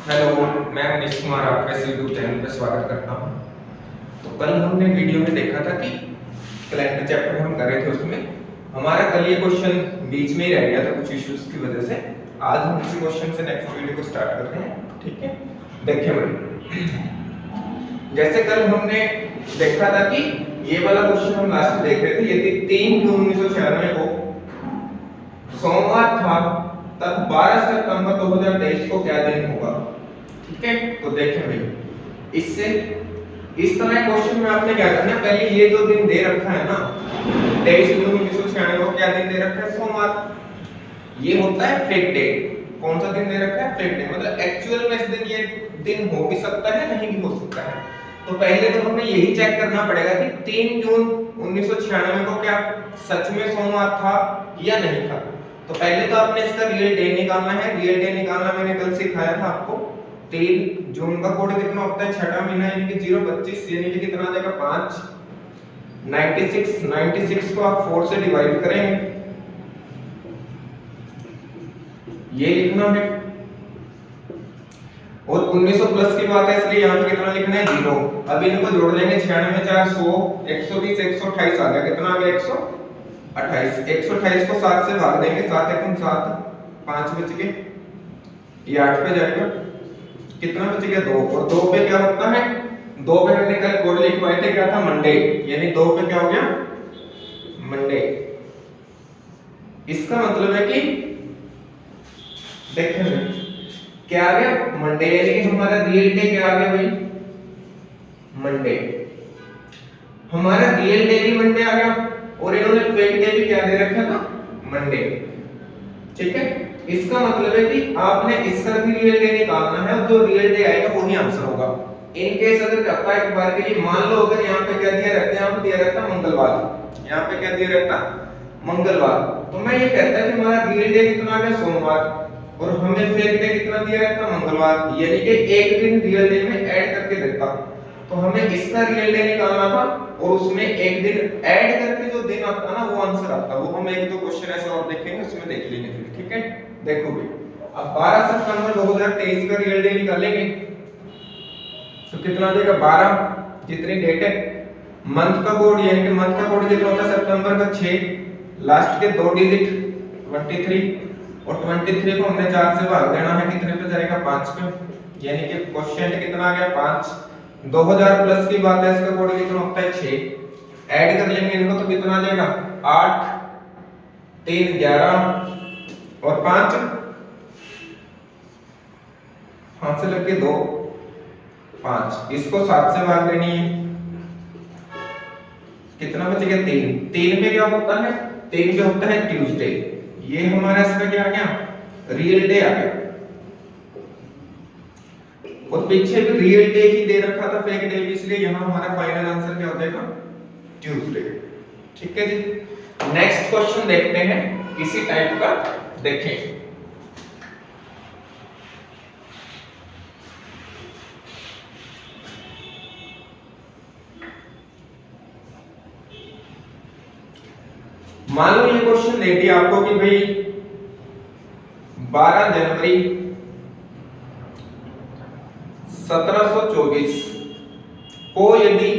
Hello, मैं मनीष कुमार आपका इस यूट्यूब चैनल पर स्वागत करता हूँ। तो कल हमने वीडियो में देखा था कि कैलेंडर चैप्टर हम कर रहे थे, उसमें हमारा कल ये क्वेश्चन बीच में ही रह गया था कुछ इश्यूज की वजह से। आज हम इसी क्वेश्चन से नेक्स्ट वीडियो को स्टार्ट करते हैं, ठीक है। देखिए भाई, जैसे कल हमने देखा था कि ये वाला क्वेश्चन हम लास्ट देख रहे थे, यदि 3 जून 1996 को सोमवार था तब 12 सितंबर 2023 को क्या दिन होगा, ठीक है। तो देखें भाई, इससे इस तरह क्वेश्चन में आपने क्या करना है, पहले ये जो दिन दे रखा है ना 23 जून 1996 को, क्या दिन दे रखा है, सोमवार। ये होता है फेक डे। कौन सा दिन दे रखा है, फेक डे, मतलब एक्चुअल में इस दिन ये दिन हो भी सकता है, नहीं भी हो सकता है। तो पहले तो हमें यही चेक करना पड़ेगा कि 3 जून 1996 को क्या सच में सोमवार था या नहीं था। तो पहले तो आपने इसका रियल डे निकालना है। रियल डे निकालना मैंने कल सिखाया था आपको। 3 जून का कोड कितना होता है, छठा महीना यानी कि 025 यानी कि कितना आ जाएगा 5। 96 को आप 4 से डिवाइड करेंगे, ये लिखना है। और 1900 प्लस की बात है इसलिए यहाँ पे कितना लिखना है, 0। अब इनको जोड़ लेंगे, 96 4 100 120 128 आ गया, कितना आ गया 128। 128 को 7 से भाग देंगे, 7 एकम 7, 5 बच गए, ये 8 पे जाएगा, कितना बच गया 2। और 2 पे क्या होता है, 2 पे मैंने कल कोड लिखवाए थे, क्या था, मंडे, यानी 2 पे क्या हो गया, मंडे। इसका मतलब है कि देखें क्या आ गया, मंडे, यानी कि हमारा रियल डे क्या आ गया भाई, मंडे। हमारा रियल डे भी मंडे आ गया और इन्होंने फेक डे भी क्या दे रखा था, मंडे, ठीक है। इसका मतलब है कि आपने इसका भी रियल डे निकालना है और जो रियल डे आएगा वही आंसर होगा। इन केस अगर कहता है एक बार के लिए, मान लो अगर यहाँ पे क्या दिया रहता है, यहाँ पे दिया रहता मंगलवार, यहाँ पे क्या दिया रहता मंगलवार, तो मैं ये कहता है कि हमारा रियल डे कितना आ गया, सोमवार, और हमें फेक डे कितना दिया रहता मंगलवार, यानी कि एक दिन रियल डे में ऐड करके देता। तो हमें इसका रियल डे निकालना था और उसमें एक दिन ऐड करके जो दिन आता ना वो आंसर आता। वो हम एक दो क्वेश्चन ऐसे और देखेंगे, उसमें देख लेंगे फिर, ठीक है। देखो भाई, अब 12 सितंबर 2023 का रियल डे निकालेंगे तो कितना आ जाएगा 12, जितनी डेट है। मंथ का कोड, यानी कि मंथ का कोड कितना होता है, सितंबर का 6, लास्ट के 2 डिजिट 23, और 23 को हमने 4 से भाग देना है, कितने पे जाएगा 5 पे, यानी कि क्वेश्चन कितना आ गया 5। 2000 प्लस की बात है, इसका कोड कितना होता है 6, ऐड कर लेंगे इनको तो कितना आ जाएगा 8, 3 11 और 5 5 से लग के 2 5, इसको 7 से भाग देनी है, कितना बच गया 3। 3 पे क्या होता है, 3 पे होता है ट्यूसडे, ये हमारा इसका क्या आ गया, रियल डे आ गया। और पीछे भी रियल डे ही दे रखा था, फेक डे भी, इसलिए यहां हमारा फाइनल आंसर क्या हो जाएगा, ट्यूसडे, ठीक है जी। नेक्स्ट क्वेश्चन देखते हैं इसी टाइप का। देखें, मान लो ये क्वेश्चन दे दिया आपको कि भाई 12 जनवरी 1724 को यदि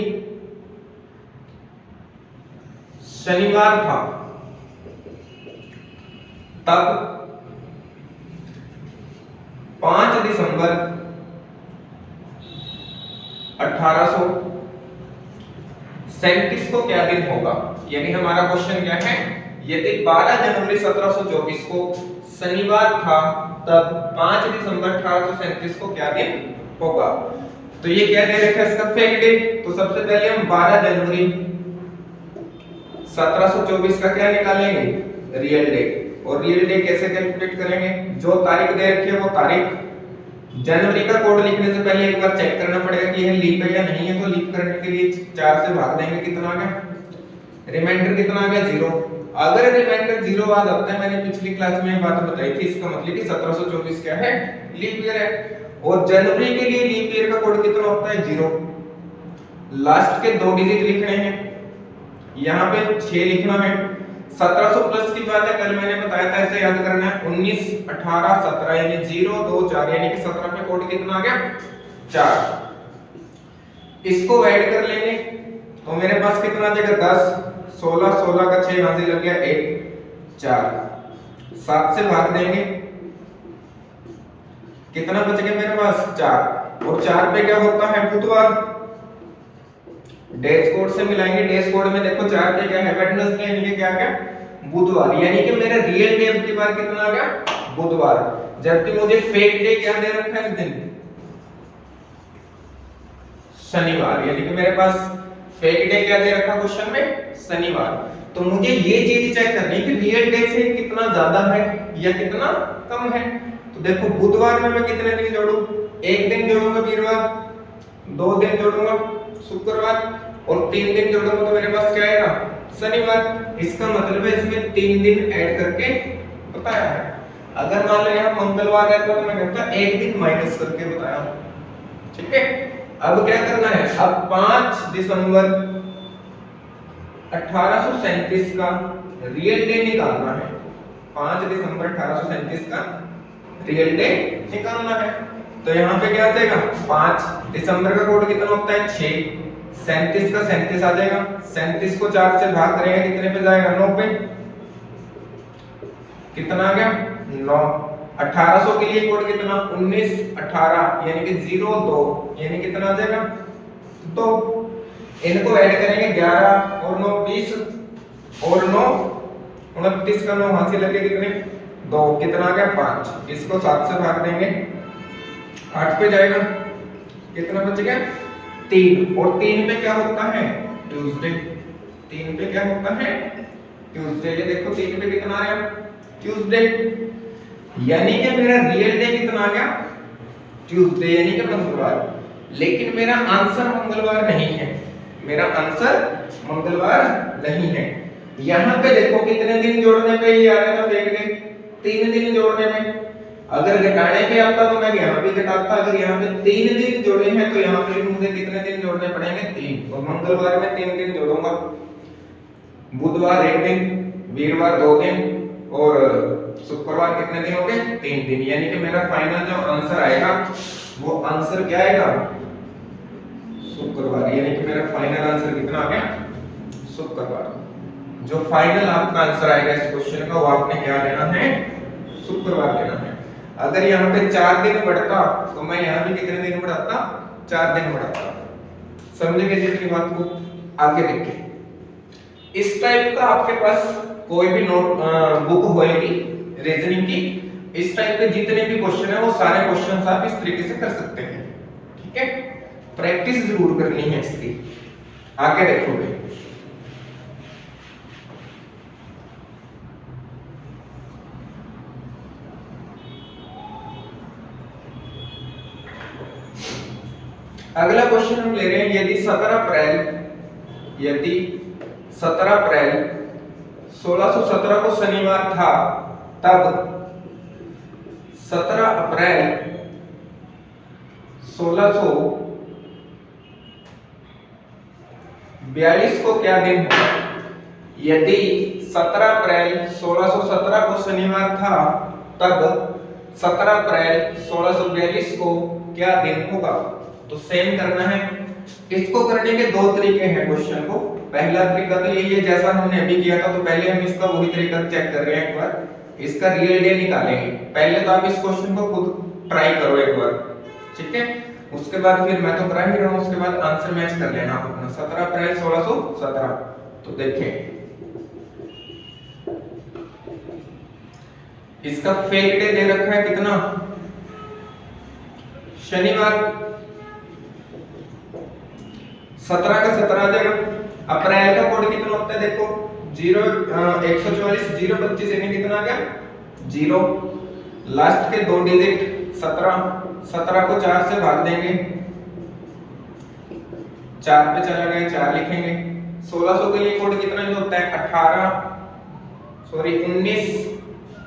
शनिवार था तब 5 दिसंबर 1837 को क्या दिन होगा। यानी हमारा क्वेश्चन क्या है, यदि 12 जनवरी 1724 को शनिवार था तब 5 दिसंबर 1837 को क्या दिन होगा। तो ये क्या दे रखा है, इसका फेक डे। तो सबसे पहले हम 12 जनवरी 1724 का क्या निकालेंगे, रियल डे। और रियल डे कैसे कैलकुलेट करेंगे, जो तारीख दे रखी है वो तारीख। जनवरी का कोड लिखने से पहले एक बार चेक करना पड़ेगा कि यह लीप है या नहीं है। तो लीप करने के लिए 4 से भाग देंगे, कितना आ गया, रिमाइंडर कितना आ गया 0। अगर रिमाइंडर 0 आ जाता है, मैंने पिछली क्लास में बात बताई थी, इसका मतलब कि 1724 क्या है, लीप ईयर है। और जनवरी के लिए लीप ईयर का कोड कितना होता है, 0। लास्ट के 2 डिजिट लिखने हैं, यहाँ पे 6 लिखना है, 1700 प्लस की बात है, कल मैंने बताया था इसे याद करना है। 19 18 17 यानी 0 2 4 यानी कि 17 में कोड कितना आ गया 4। इसको ऐड कर लेंगे तो मेरे पास कितना आ जाएगा 10 16 16 का 6 यहां से लग गया 1 4 7 से भाग देंगे कितना बच गया मेरे पास 4 और 4 पे क्या होता है बुधवार। डैश कोड से मिलाएंगे, डैश कोड में देखो 4 पे क्या है वेडनेसडे यानी कि क्या क्या बुधवार, यानी कि मेरा रियल डे की बार कितना आ गया बुधवार। जबकि मुझे फेक डे क्या दे रखा है इस दिन शनिवार, यानी कि मेरे पास फेक डे क्या दे रखा क्वेश्चन में शनिवार। तो मुझे ये चीज चेक करनी है कि रियल डे से कितना ज्यादा है या कितना कम है। तो देखो बुधवार में मैं कितने दिन जोड़ूं, एक दिन जोड़ूंगा वीरवार, 2 दिन जोड़ूंगा शुक्रवार और 3 दिन जोड़ूंगा तो मेरे पास क्या आएगा शनिवार। इसका मतलब है इसमें 3 दिन ऐड करके बताया है। अगर मान लो यहाँ मंगलवार रहता तो मैं कहता 1 दिन माइनस करके बताया, ठीक है। अब क्या करना है, अब 5 दिसंबर 1837 का रियल डे निकालना है। 5 दिसंबर 1837 का रियल डे निकालना है। तो यहाँ पे क्या आ जाएगा 5 दिसंबर का कोड कितना होता है 6, 37 का 37 आ जाएगा, 37 को 4 से भाग करेंगे कितने पे जाएगा 9 पे, कितना आ गया 9। 1800 के लिए कोड कितना 19 18 यानी कि 0 2 यानी कितना आ जाएगा 2। इनको ऐड करेंगे 11 और 9 20 और 9 29 का 9 वहां से लगे कितने 2 कितना आ गया 5। इसको 7 से भाग देंगे 8 पे जाएगा कितना बच गया 3 और 3 पे क्या होता है ट्यूसडे, 3 पे क्या होता है ट्यूसडे। ये देखो 3 पे कितना आ गया ट्यूसडे, यानी कि मेरा रियल डे कितना आ गया ट्यूसडे यानी कि मंगलवार। लेकिन मेरा आंसर मंगलवार नहीं है, मेरा आंसर मंगलवार नहीं है। यहां पे देखो कितने दिन जोड़ने पे ये आ रहा था फेक डे 3 दिन जोड़ने में। अगर घटाने पे आता तो मैं यहाँ भी घटाता, अगर यहाँ पे 3 दिन जोड़े हैं तो यहाँ पे मुझे कितने दिन जोड़ने पड़ेंगे 3। और मंगलवार में 3 दिन जोड़ूंगा, बुधवार 1 दिन, वीरवार 2 दिन और शुक्रवार कितने दिन हो गए 3 दिन। यानी कि मेरा फाइनल जो आंसर आएगा वो आंसर क्या आएगा शुक्रवार, यानी कि मेरा फाइनल आंसर कितना आ गया शुक्रवार। जो फाइनल आपका आंसर आएगा इस क्वेश्चन का वो आपने क्या लेना है शुक्रवार लेना है। अगर यहाँ पे 4 दिन बढ़ता तो मैं यहाँ भी कितने दिन बढ़ाता 4 दिन बढ़ाता। समझेंगे जितनी बात को आगे देखिए। इस टाइप का आपके पास कोई भी नोट बुक होएगी रीजनिंग की, इस टाइप के जितने भी क्वेश्चन है वो सारे क्वेश्चन आप इस तरीके से कर सकते हैं, ठीक है। प्रैक्टिस जरूर करनी है इसकी। आगे देखोगे अगला क्वेश्चन हम ले रहे हैं, यदि 17 अप्रैल 1617 को शनिवार था तब 17 अप्रैल 1642 को क्या दिन है। यदि 17 अप्रैल 1617 को शनिवार था तब 17 अप्रैल 1642 को क्या दिन होगा। तो सेम करना है। इसको करने के 2 तरीके हैं क्वेश्चन को। पहला तरीका तो यही है जैसा हमने अभी किया था, तो पहले हम इसका वही तरीका चेक कर रहे हैं। एक बार इसका रियल डे निकालेंगे। पहले तो आप इस क्वेश्चन को खुद ट्राई करो एक बार, ठीक है। उसके बाद फिर मैं तो करा ही रहा हूं, उसके बाद आंसर मैच कर लेना अपना। 17 अप्रैल 1617 तो देखें इसका फेक डे दे रखा है कितना शनिवार, 17 का 17 आ जाएगा। अप्रैल का कोड कितना होता है देखो 0 144 025 यानी कितना आ गया 0। लास्ट के 2 डिजिट 17 17 को 4 से भाग देंगे 4 पे चला गया 4 लिखेंगे। 1600 के लिए कोड कितना होता है 19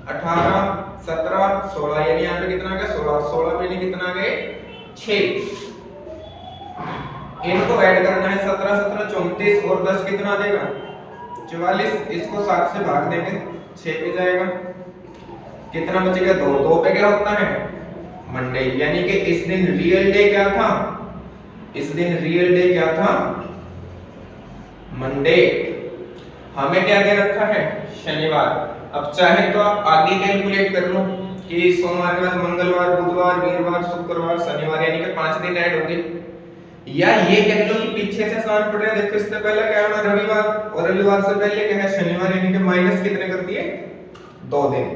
18 17 16 यानी यहाँ पे कितना आ गया 16 16 पे कितना आ गए 6। इनको ऐड करना है 17 17 34 और 10 कितना आ जाएगा 44, इसको 7 से भाग देंगे 6 पे जाएगा, कितना बचेगा 2, 2 पे क्या होता है मंडे, यानी कि इस दिन रियल डे क्या था, इस दिन रियल डे क्या था मंडे, हमें क्या दे रखा है शनिवार। अब चाहे तो आप आगे कैलकुलेट कर लो कि सोमवार के बाद मंगलवार, बुधवार, वीरवार, शुक्रवार, शनिवार, यानी कि 5 दिन ऐड हो गए, या ये कह लो कि पीछे से आसान पड़ रहा है, देखो इससे पहले क्या होना रविवार, और रविवार से पहले क्या है शनिवार, यानी कि माइनस कितने कर दिए 2 दिन।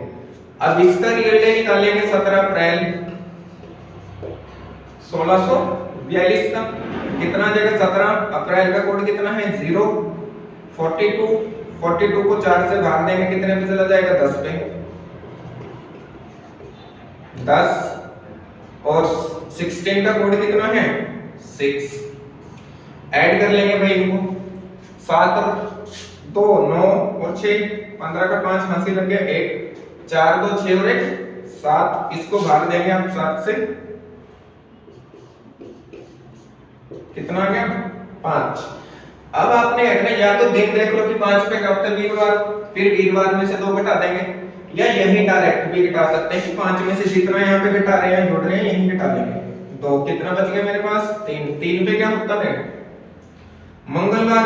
अब इसका रियल डे निकालेंगे 17 अप्रैल 1642 का, कितना आ जाएगा 17 अप्रैल का कोड कितना है 0, 42, 42 को 4 से भाग देंगे कितने पे चला जाएगा 10 पे, 10, और 16 का कोड कितना है 6, ऐड कर लेंगे भाई इनको, 7 और 2 9 और 6, 15 का 5 हासिल लग गया 1, 4 2 6 और 1 7, इसको भाग देंगे आप 7 से, कितना आ गया 5। अब आपने करना या तो दिन देख लो कि 5 पे कब तक वीरवार, फिर वीरवार में से 2 घटा देंगे, या यही डायरेक्ट भी घटा सकते हैं कि 5 में से जितना यहाँ पे घटा रहे हैं जोड़ रहे हैं यही घटा लेंगे, 2, कितना बच गया मेरे पास 3, 3 पे क्या होता है मंगलवार।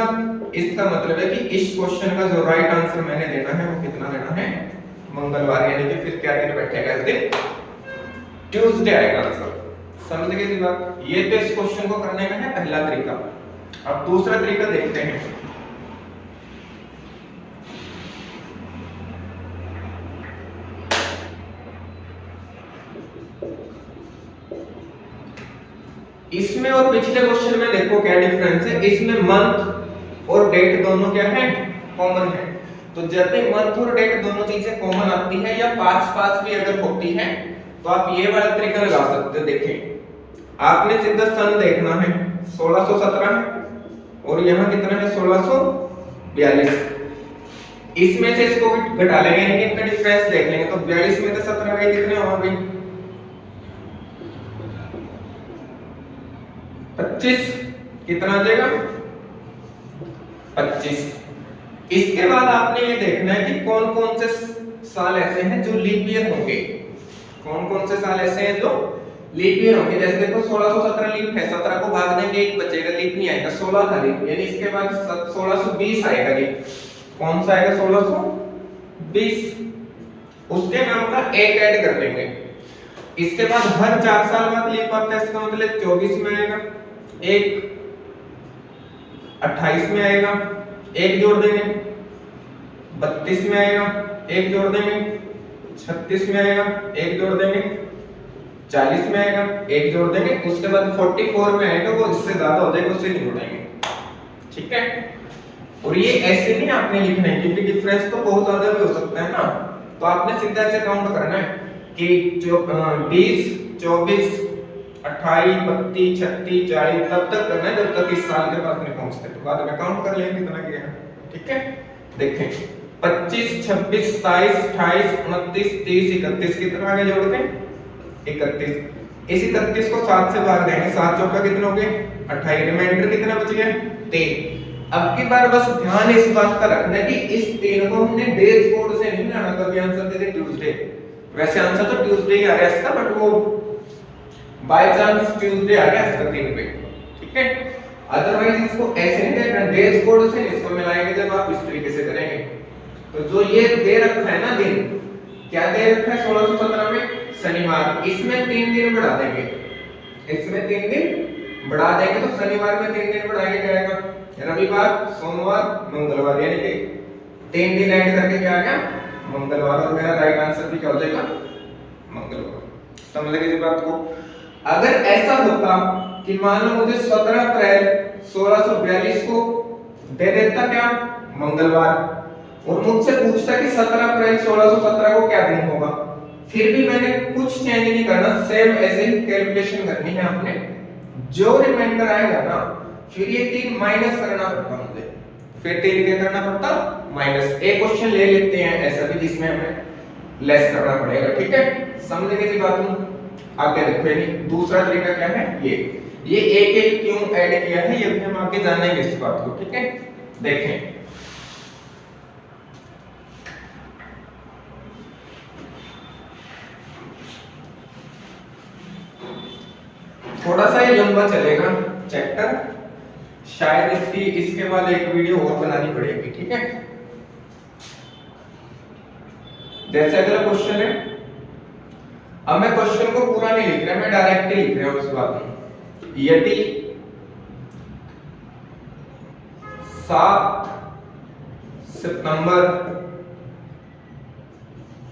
इसका मतलब है कि इस क्वेश्चन का जो राइट आंसर मैंने देना है वो कितना देना है मंगलवार, यानी कि फिर क्या दिन बैठेगा इस दिन ट्यूसडे आएगा आंसर। समझ गए इस बात, ये तो इस क्वेश्चन को करने का है पहला तरीका। अब दूसरा तरीका देखते हैं। इसमें और पिछले क्वेश्चन में देखो क्या डिफरेंस है, इसमें मंथ और डेट दोनों क्या है कॉमन है, तो जब भी मंथ और डेट दोनों चीजें कॉमन आती है या पास पास भी अगर होती है तो आप ये वाला तरीका लगा सकते हो। देखें आपने सीधा सन देखना है 1617 और यहाँ कितना है 1642, इसमें से इसको घटा लेंगे यानी कि इनका डिफरेंस देख लेंगे, तो 42 में से 17 गए कितने हो गए 25, कितना आ जाएगा 25। इसके बाद आपने ये देखना है कि कौन कौन से साल ऐसे हैं जो लीप ईयर होंगे, कौन कौन से साल ऐसे हैं जो लीप ईयर होंगे। जैसे देखो 1617 लीप है, 17 को भाग देंगे 1 बचेगा, लीप नहीं आएगा, 16 था लीप, यानी इसके बाद 1620 आएगा लीप, कौन सा आएगा 1620, उसके नाम का 1 ऐड कर लेंगे। इसके बाद हर 4 साल बाद लीप आता है, इसका मतलब 24 में आएगा 1, 28 में आएगा 1 जोड़ देंगे, 32 में आएगा 1 जोड़ देंगे, 36 में आएगा 1 जोड़ देंगे, 40 में आएगा 1 जोड़ देंगे, उसके बाद 44 में आएगा, वो इससे ज्यादा हो जाएगा उससे नहीं जोड़ेंगे, ठीक है। और ये ऐसे नहीं आपने लिखना है क्योंकि डिफरेंस तो बहुत ज्यादा भी हो सकता है ना, तो आपने सीधा ऐसे काउंट करना है कि 20 24 28 32 36 40 तब तक करना है जब तक इस साल के पास नहीं पहुंचते, तो बाद में काउंट कर लेंगे कितना किया है, ठीक है। देखें 25 26 27 28 29 30 31, कितना आगे जोड़ के 31, इस 31 को 7 से भाग देंगे, 7 चौका कितना हो गए 28, रिमाइंडर कितना बच गया 3। अब की बार बस ध्यान इस बात का रखना है कि इस 3 को हमने डेज कोड से नहीं लाना, कभी आंसर दे दे ट्यूसडे, वैसे आंसर तो ट्यूसडे ही आ रहा है इसका, बट वो बाय चांस ट्यूसडे आ गया इसका 3 पे, ठीक है। अदरवाइज इसको ऐसे नहीं देखना, डेज कोड से इसको मिलाएंगे जब आप इस तरीके से करेंगे। तो जो ये दे रखा है ना दिन, क्या दे रखा है 1617 में शनिवार, इसमें 3 दिन बढ़ा देंगे, इसमें 3 दिन बढ़ा देंगे, तो शनिवार में 3 दिन बढ़ाएंगे क्या आएगा रविवार सोमवार मंगलवार, यानी कि 3 दिन ऐड करके क्या आ गया मंगलवार, और मेरा राइट आंसर भी क्या हो जाएगा मंगलवार। समझ गए इस बात को। अगर ऐसा होता कि मान लो मुझे 17 अप्रैल 1642 को दे देता क्या मंगलवार, और मुझसे पूछता कि 17 अप्रैल 1617 को क्या दिन होगा, फिर भी मैंने कुछ चेंज नहीं करना, सेम ऐसे ही कैलकुलेशन करनी है आपने, जो रिमाइंडर आएगा ना फिर ये 3 माइनस करना पड़ता मुझे, फिर 3 क्या करना पड़ता माइनस। एक क्वेश्चन ले लेते हैं ऐसा भी जिसमें हमें लेस करना पड़ेगा, ठीक है। समझ गए इस बात को। आगे देखो यानी दूसरा तरीका क्या है, ये एक क्यों ऐड किया है ये भी हम आगे जानेंगे इस बात को, ठीक है। देखें थोड़ा सा ये लंबा चलेगा चैप्टर, शायद इसके बाद एक वीडियो और बनानी पड़ेगी, ठीक है। जैसे अगला क्वेश्चन है, अब मैं क्वेश्चन को पूरा नहीं लिख रहा, मैं डायरेक्ट ही लिख रहा हूं उस बात में। यदि 7 सितंबर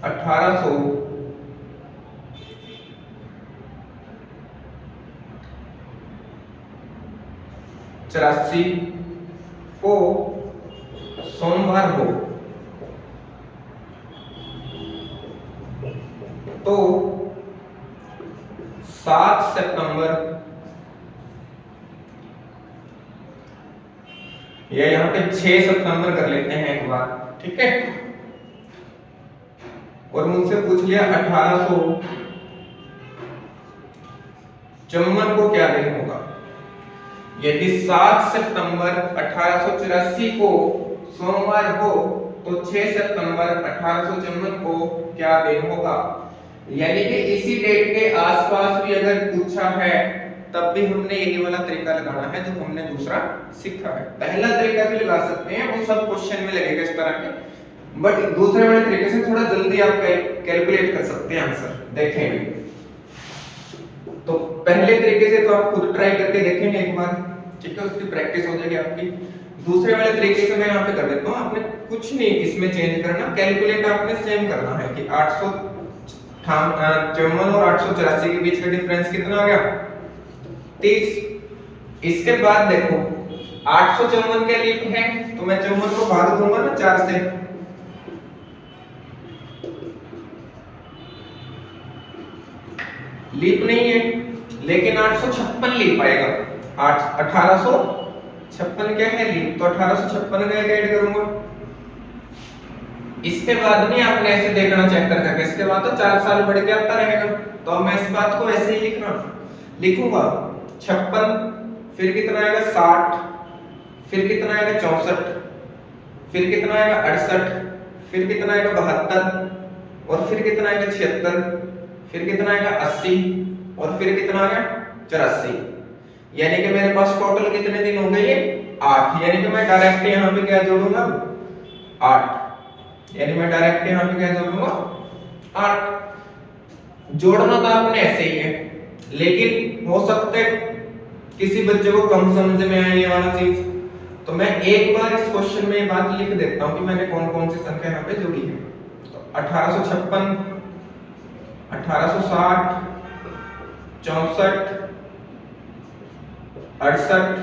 1884 को सोमवार हो तो 7 सितंबर, या यहाँ पे 6 सितंबर कर लेते हैं एक बार, ठीक है। और मुझसे पूछ लिया 1854 को क्या दिन होगा। यदि 7 सितंबर 1884 को सोमवार हो तो 6 सितंबर 1854 को क्या दिन होगा। यानी कि इसी डेट के आसपास भी अगर पूछा है तब भी हमने यही वाला तरीका लगाना है जो हमने दूसरा सीखा है। पहला तरीका भी लगा सकते हैं, वो सब क्वेश्चन में लगेगा इस तरह के, बट दूसरे वाले तरीके से थोड़ा जल्दी आप कैलकुलेट कर सकते हैं आंसर। देखेंगे तो पहले तरीके से तो आप खुद ट्राई करके देखेंगे एक बार, ठीक है, उसकी प्रैक्टिस हो जाएगी आपकी। दूसरे वाले तरीके से मैं यहाँ पे कर देता हूँ, आपने कुछ नहीं इसमें चेंज करना, कैलकुलेट आपने सेम करना है कि 854 और 884 के बीच का डिफरेंस कितना आ गया, 30। इसके बाद देखो 854 के लीप है तो मैं 54 को भाग दूंगा ना 4 से, लीप नहीं है, लेकिन 856 लीप आएगा। 1856 क्या है लीप, तो 1856 का ऐड करूंगा। इसके बाद नहीं आपने ऐसे देखना चैप्टर करके, इसके बाद तो 4 साल बढ़ के आता रहेगा। तो अब मैं इस बात को ऐसे ही लिखूंगा 56, फिर कितना आएगा 60, फिर कितना आएगा 64, फिर कितना आएगा 68, फिर कितना आएगा 72, और फिर कितना आएगा 76, फिर कितना आएगा 80, और फिर कितना आ गया 84। यानी कि मेरे पास टोटल कितने दिन हो गए ये 8। यानी कि मैं डायरेक्ट यहाँ पे क्या जोड़ूंगा 8, यानी मैं डायरेक्ट यहाँ पे क्या जोड़ूंगा 8। जोड़ना तो आपने ऐसे ही है, लेकिन हो सकता है किसी बच्चे को कम समझ में आए ये वाला चीज, तो मैं एक बार इस क्वेश्चन में ये बात लिख देता हूँ कि मैंने कौन कौन सी संख्या यहाँ पे जोड़ी है। तो 1856, 1860, 64, 68,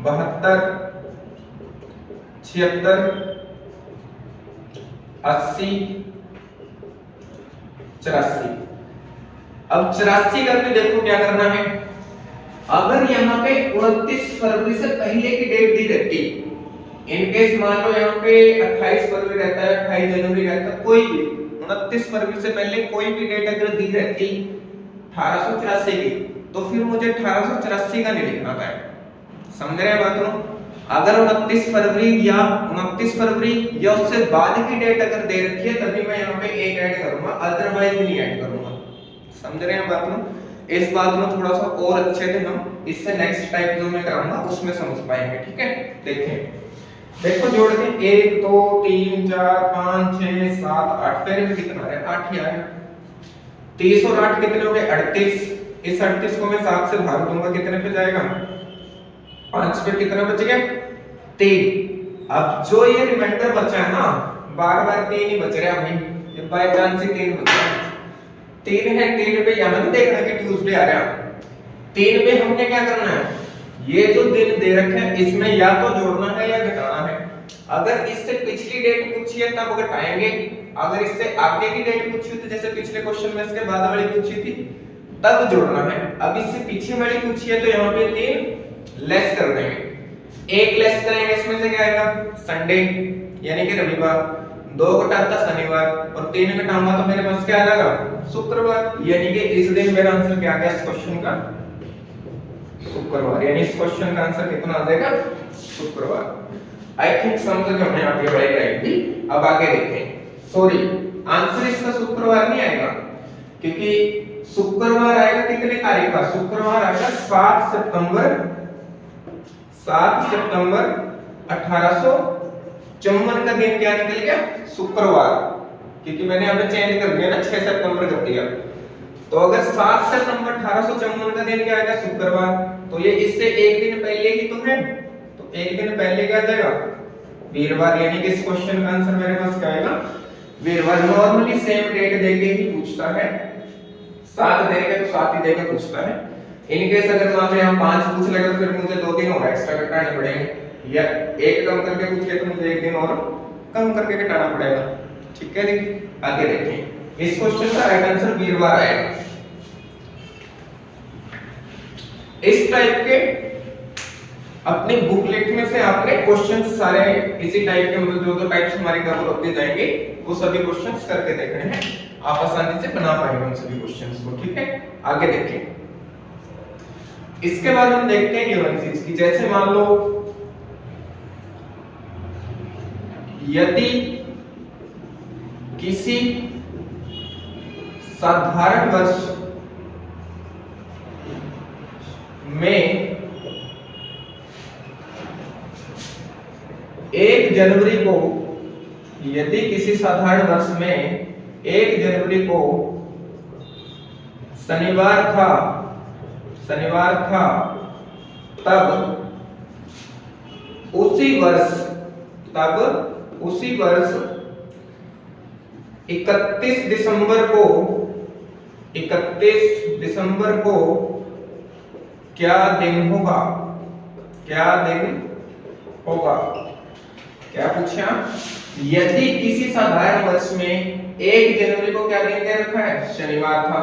72, 76, 80, 84। अब 84 का भी देखो क्या करना है। अगर यहाँ पे 29 फरवरी से पहले की डेट दी रहती, इनकेस मान लो यहाँ पे 28 फरवरी रहता है, 28 जनवरी रहता है, कोई भी 29 फरवरी से पहले कोई भी डेट अगर दी रहती 1884 की, तो फिर मुझे 1884 का नहीं लिखना था। समझ रहे हैं बात को। अगर 29 फरवरी या 29 फरवरी या उससे बाद की डेट अगर दे रखी है तभी मैं यहाँ पे एक ऐड करूंगा, अदरवाइज नहीं ऐड करूंगा। समझ रहे हैं बात को। इस बात में थोड़ा सा और अच्छे से हम इससे नेक्स्ट टाइप जो मैं कराऊंगा उसमें समझ पाएंगे, ठीक है। देखें, देखो जोड़ के 1 2 3 4 5 6 7 8, फिर भी कितना है 8 ही आया। 30 और 8 कितने हो गए 38। इस 38 को मैं 7 से भाग दूंगा, कितने पे जाएगा 5 पे, कितना बच गया 3। अब जो ये रिमाइंडर बचा है ना, बार-बार 3 ही बच रहा है अभी, ये बाय चांस ही 3 बच रहा है। 3 है, 3 पे यहां नहीं देखना कि ट्यूसडे आ रहा। 3 पे हमने क्या करना है, ये जो दिन दे रखे हैं इसमें या तो जोड़ना है या घटाना है। अगर इससे पिछली डेट पूछी है तब घटाएंगे, अगर इससे आगे की डेट पूछी है तो जैसे पिछले क्वेश्चन में इसके बाद वाली पूछी थी तब जोड़ना है। अब इससे पीछे वाली पूछी है तो यहाँ पे 3 लेस कर देंगे, 1 लेस करेंगे, इसमें से क्या आएगा संडे यानी कि रविवार, 2 घटाता शनिवार, और 3 घटाऊंगा तो मेरे पास क्या आ जाएगा शुक्रवार। यानी कि इस दिन मेरा आंसर क्या आ गया इस क्वेश्चन का शुक्रवार। यानी इस क्वेश्चन का आंसर कितना आ जाएगा शुक्रवार। आई थिंक समझ गए हमने आगे बढ़े राइटली। अब आगे देखते हैं। सॉरी, आंसर इसका शुक्रवार नहीं आएगा क्योंकि शुक्रवार आएगा कितने तारीख का? शुक्रवार आएगा 7 सितंबर 1854 का दिन क्या निकल गया? शुक्रवार, क्योंकि मैंने यहाँ पे चेंज कर दिया ना, 6 सितंबर कर दिया। तो अगर 7 सितंबर 1854 का दिन क्या आएगा? शुक्रवार, तो ये इससे एक दिन पहले ही तो है, तो एक दिन पहले क्या आ जाएगा? वीरवार, यानी कि इस क्वेश्चन का आंसर मेरे पास क्या आएगा? वीरवार। नॉर्मली सेम डेट देके ही पूछता है, 7 देगा तो 7 ही देके पूछता है। इन केस अगर मान लो यहाँ 5 पूछ लेगा तो फिर मुझे 2 दिन और एक्स्ट्रा घटाने पड़ेंगे, या एक कम करके पूछे तो मुझे एक दिन और कम करके घटाना पड़ेगा। ठीक है जी, आगे देखें। इस क्वेश्चन का राइट आंसर वीरवार आएगा। इस टाइप के अपनी बुकलेट में से आपने क्वेश्चंस सारे इसी टाइप के, मतलब जो टाइप्स हमारे कवर होते जाएंगे वो सभी क्वेश्चंस करके देखने हैं, आप आसानी से बना पाएंगे उन सभी क्वेश्चंस को। ठीक है, आगे देखें। इसके बाद हम देखते हैं गिवन चीज की, जैसे मान लो यदि किसी साधारण वर्ष में 1 जनवरी को, यदि किसी साधारण वर्ष में 1 जनवरी को शनिवार था, तब उसी वर्ष 31 दिसंबर को क्या दिन होगा? क्या पूछा? यदि किसी साधारण वर्ष में 1 जनवरी को क्या दिन दे रखा है? शनिवार था,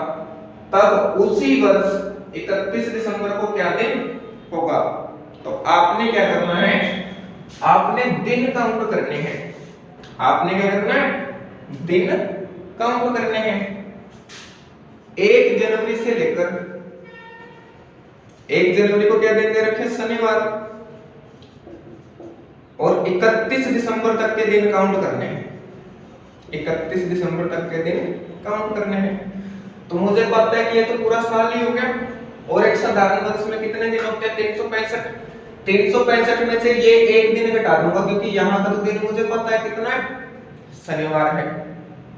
तब उसी वर्ष 31 दिसंबर को क्या दिन होगा? तो आपने क्या करना है? आपने दिन काउंट करने हैं। आपने क्या करना है? दिन काउंट करने हैं। 1 जनवरी से लेकर 1 जनवरी को क्या दिन दे रखे? शनिवार, और 31 दिसंबर तक के दिन काउंट करने हैं। 31 दिसंबर तक के दिन काउंट करने हैं। तो मुझे पता है कि ये तो पूरा साल ही हो गया, और एक साधारण वर्ष में कितने दिन होते हैं? 365। 365 में से ये एक दिन घटा दूंगा, क्योंकि यहाँ का तो दिन मुझे पता है कितना है, शनिवार है।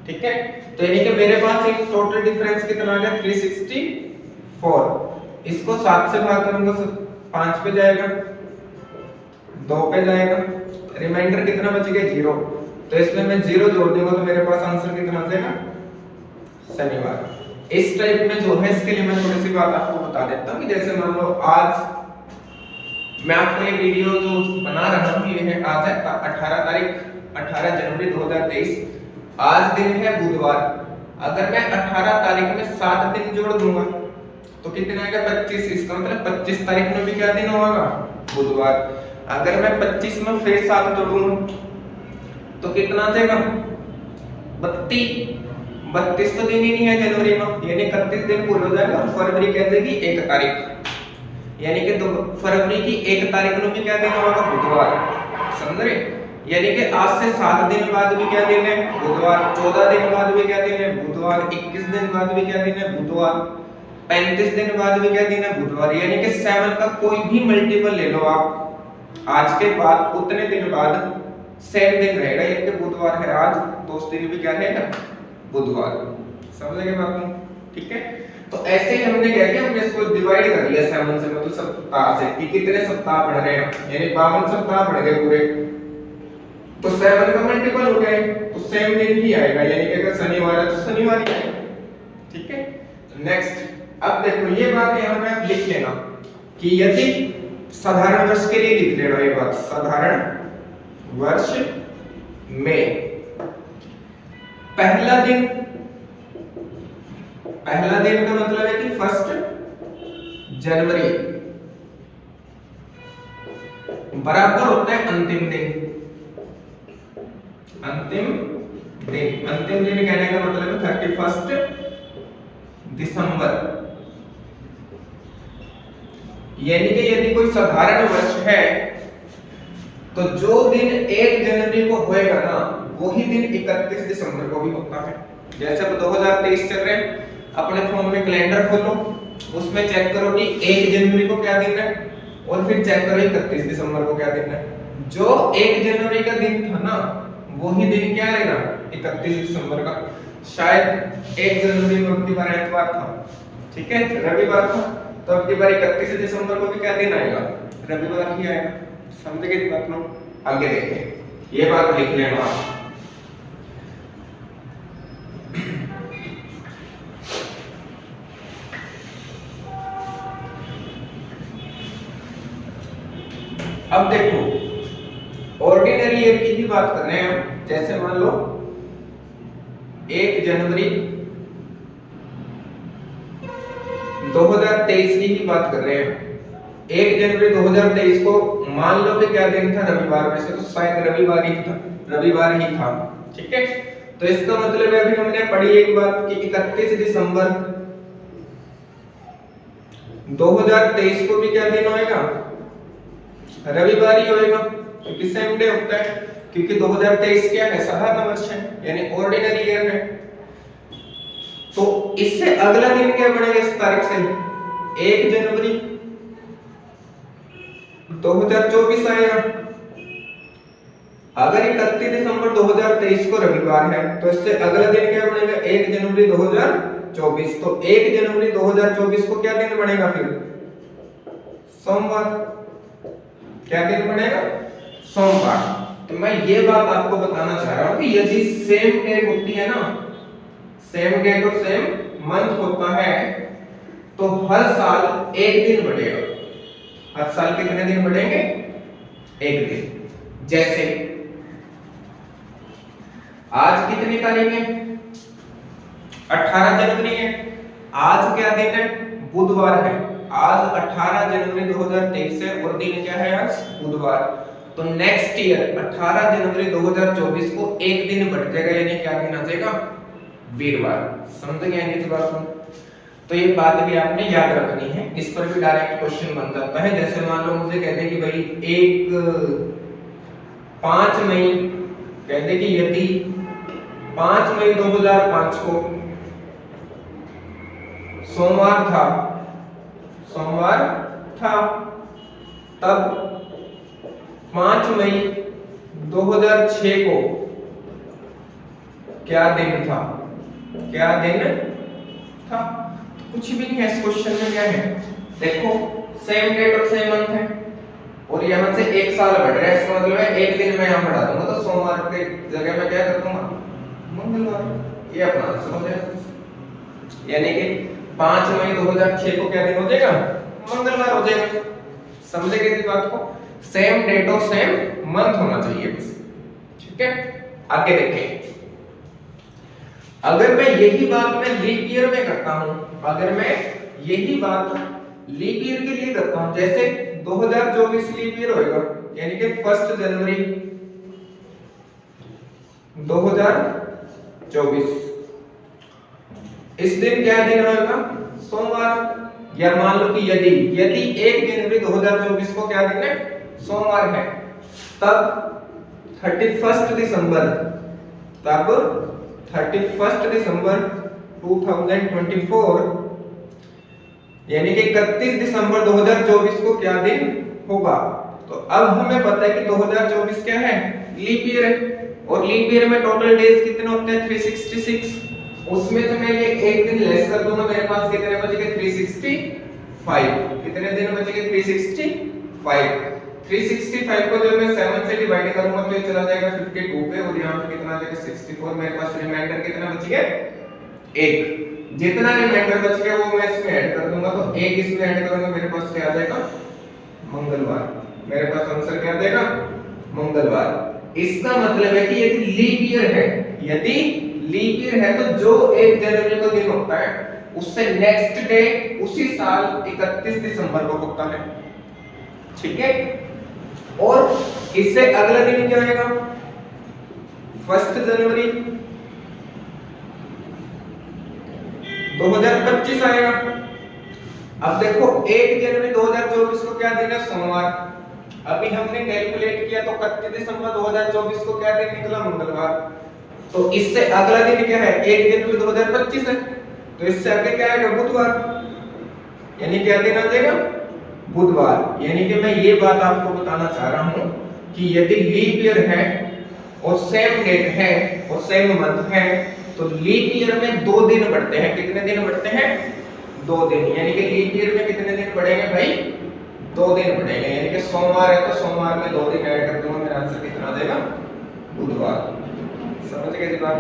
ठीक है, तो यानी कि मेरे पास एक टोटल डिफरेंस कितना आ गया? 364। इसको 7 से भाग करूंगा, 5 पे जाएगा, 2 पे जाएगा, रिमाइंडर कितना बच गया? 0। तो इसमें मैं 0 जोड़ दूंगा तो मेरे पास आंसर कितना आ जाएगा? शनिवार। इस टाइप में जो है, इसके लिए मैं थोड़ी सी बात आपको बता देता हूँ कि जैसे मान लो आज मैं आपको ये वीडियो जो बना रहा हूँ, ये है आज है 18 जनवरी 2023। आज दिन है बुधवार। अगर मैं 18 तारीख में 7 दिन जोड़ दूंगा तो कितना आएगा? 25। इसका मतलब 25 तारीख में भी क्या दिन होगा? बुधवार। अगर मैं 25 में फिर 7 जोड़ूंगा तो कितना आ जाएगा? 32 तो दिन ही नहीं है जनवरी में, यानी 31 दिन पूरे हो जाएगा, और फरवरी कह देगी 1 तारीख, यानी कि फरवरी की 1 तारीख में भी क्या दिन होगा? बुधवार। समझ रहे? यानी कि आज से 7 दिन बाद भी क्या दिन है? बुधवार। 14 दिन बाद भी क्या दिन है? बुधवार। 21 दिन बाद भी क्या दिन है? बुधवार। 35 दिन बाद भी क्या दिन है? बुधवार। यानी कि 7 का कोई भी मल्टीपल ले लो आप, आज के बाद उतने दिन बाद सेम दिन रहेगा, यानी कि बुधवार है आज, तो उस दिन भी क्या रहेगा? बुधवार। समझ गए बात? ठीक है, तो ऐसे ही हमने क्या किया? हमने इसको डिवाइड कर लिया 7 से, मतलब सप्ताह से, कि कितने सप्ताह बढ़ रहे हैं, यानी 52 सप्ताह बढ़ गए पूरे। तो 7 का मल्टीपल हो गए तो सेम दिन ही आएगा, यानी कि अगर शनिवार है तो शनिवार ही आएगा। ठीक है, नेक्स्ट। अब देखो ये बात यहाँ पे आप लिख लेना कि यदि साधारण वर्ष के लिए लिख लेना ये बात, साधारण वर्ष में पहला दिन का मतलब है कि 1 जनवरी बराबर होता है अंतिम दिन। अंतिम दिन कहने का मतलब है 31 दिसंबर। यानी कि यदि कोई साधारण वर्ष है तो जो दिन 1 जनवरी को होएगा ना, वही दिन 31 दिसंबर को भी होता है। जैसे अब 2023 चल रहे हैं अपने फोन में कैलेंडर खोलो, उसमें चेक करो कि 1 जनवरी को क्या दिन है, और फिर चेक करो 31 दिसंबर को क्या दिन है। जो 1 जनवरी का दिन था ना, वही दिन क्या रहेगा 31 दिसंबर का। शायद 1 जनवरी में अपनी बार एतवार था, ठीक है, रविवार था, तो अब की बार 31 दिसंबर को भी क्या दिन आएगा, रविवार ही आएगा। समझ गए इस बात को? आगे देखें, ये बात लिख लेना आप। अब देखो ऑर्डिनरी ईयर की ही बात कर रहे हैं हम। जैसे मान लो 1 जनवरी 2023 की ही बात कर रहे हैं। 1 जनवरी 2023 को मान लो कि क्या दिन था, रविवार, में से तो शायद रविवार ही था, रविवार ही था, ठीक है। तो इसका मतलब है अभी हमने पढ़ी एक बात कि 31 दिसंबर 2023 को भी क्या दिन होएगा, रविवार ही होएगा, क्योंकि सेम डे होता है, क्योंकि 2023 क्या है, साधारण वर्ष है, यानी ऑर्डिनरी ईयर है। तो इससे अगला दिन क्या बनेगा इस तारीख से, 1 जनवरी 2024 आएगा। अगर 31 दिसंबर 2023 को रविवार है तो इससे अगला दिन क्या बनेगा, 1 जनवरी 2024। तो 1 जनवरी 2024 को क्या दिन बनेगा, फिर सोमवार। क्या दिन बनेगा, सोमवार। तो मैं ये बात आपको बताना चाह रहा हूं कि यदि सेम डे होती है ना, सेम डे और सेम मंथ होता है, तो हर साल एक दिन बढ़ेगा। हर साल कितने दिन बढ़ेंगे, एक दिन। जैसे आज कितनी तारीख है, 18 जनवरी है, आज क्या दिन है, बुधवार है। आज 18 जनवरी 2023 है और दिन क्या है, आज बुधवार। तो नेक्स्ट ईयर 18 जनवरी 2024 को एक दिन बढ़ जाएगा, यानी क्या दिन आ जाएगा, वीरवार। समझ गए इस बात को? तो ये बात भी आपने याद रखनी है, इस पर भी डायरेक्ट क्वेश्चन बन जाता है। जैसे मान लो मुझे कहते हैं कि भाई 5 मई, कहते कि यदि 5 मई 2005 को सोमवार था, तब 5 मई 2006 को क्या दिन था, कुछ भी नहीं है इस क्वेश्चन में। क्या है, देखो सेम डेट और सेम मंथ है, और यहां से एक साल बढ़ रहा है, इसका मतलब है एक दिन मैं यहां बढ़ा दूंगा, तो सोमवार के जगह मैं क्या कर दूंगा, मंगलवार। ये अपना समझ है, यानी कि 5 मई 2006 को क्या दिन हो जाएगा, मंगलवार हो जाएगा। समझे इस बात को? सेम डेट और सेम मंथ होना चाहिए बस, ठीक है। आगे देखें, अगर मैं यही बात मैं लीप ईयर में करता हूं, अगर मैं यही बात लीप ईयर के लिए करता हूं, जैसे 2024 लीप ईयर होएगा, यानी कि 1 जनवरी 2024, इस दिन क्या दिन होगा, सोमवार। या मान लो कि यदि 1 जनवरी 2024 को क्या दिन है, सोमवार है, तब 31 दिसंबर 2024, यानी कि 31 दिसंबर 2024 को क्या दिन होगा। तो अब हमें पता है कि 2024 क्या है, लीप ईयर है, और लीप ईयर में टोटल डेज कितने होते हैं, 366। उसमें से मैं ये एक दिन लेस कर दूंगा, मेरे पास कितने बच गए, 365। कितने दिन बच गए, 365। 365 को जब मैं 7 से डिवाइड करूंगा तो ये चला जाएगा 52 पे, और यहाँ पे कितना आ जाएगा, 64। मेरे पास रिमाइंडर कितना बच गया, 1। जितना रिमाइंडर बच गया वो मैं इसमें ऐड कर दूंगा, तो 1 इसमें ऐड करूंगा, मेरे पास क्या आ जाएगा, मंगलवार। मेरे पास आंसर क्या आ जाएगा, मंगलवार। इसका मतलब है कि यदि लीप ईयर है, यदि लीप ईयर है, तो जो 1 जनवरी को दिन होता है उससे नेक्स्ट डे उसी साल 31 दिसंबर को होता है, ठीक है। और इससे अगला दिन क्या आएगा, 1 जनवरी 2025 आएगा। अब देखो 1 जनवरी 2024 को क्या दिन है, सोमवार। अभी हमने कैलकुलेट किया तो 31 दिसंबर 2024 को क्या दिन निकला, मंगलवार। तो इससे अगला दिन क्या है, 1 जनवरी 2025 है। तो इससे आगे क्या आएगा? बुधवार। यानी क्या दिन आ जाएगा? बुधवार। यानी कि मैं ये बात आपको बताना चाह रहा हूं कि यदि लीप ईयर है और सेम डेट है और सेम मंथ है तो लीप ईयर में 2 दिन बढ़ते हैं। कितने दिन बढ़ते हैं? 2 दिन। यानी कि लीप ईयर में कितने दिन बढ़ेंगे भाई? 2 दिन बढ़ेंगे। यानी कि सोमवार है तो सोमवार में 2 दिन ऐड कर दूंगा, मेरा आंसर कितना आ जाएगा? बुधवार। समझ गए जी बात?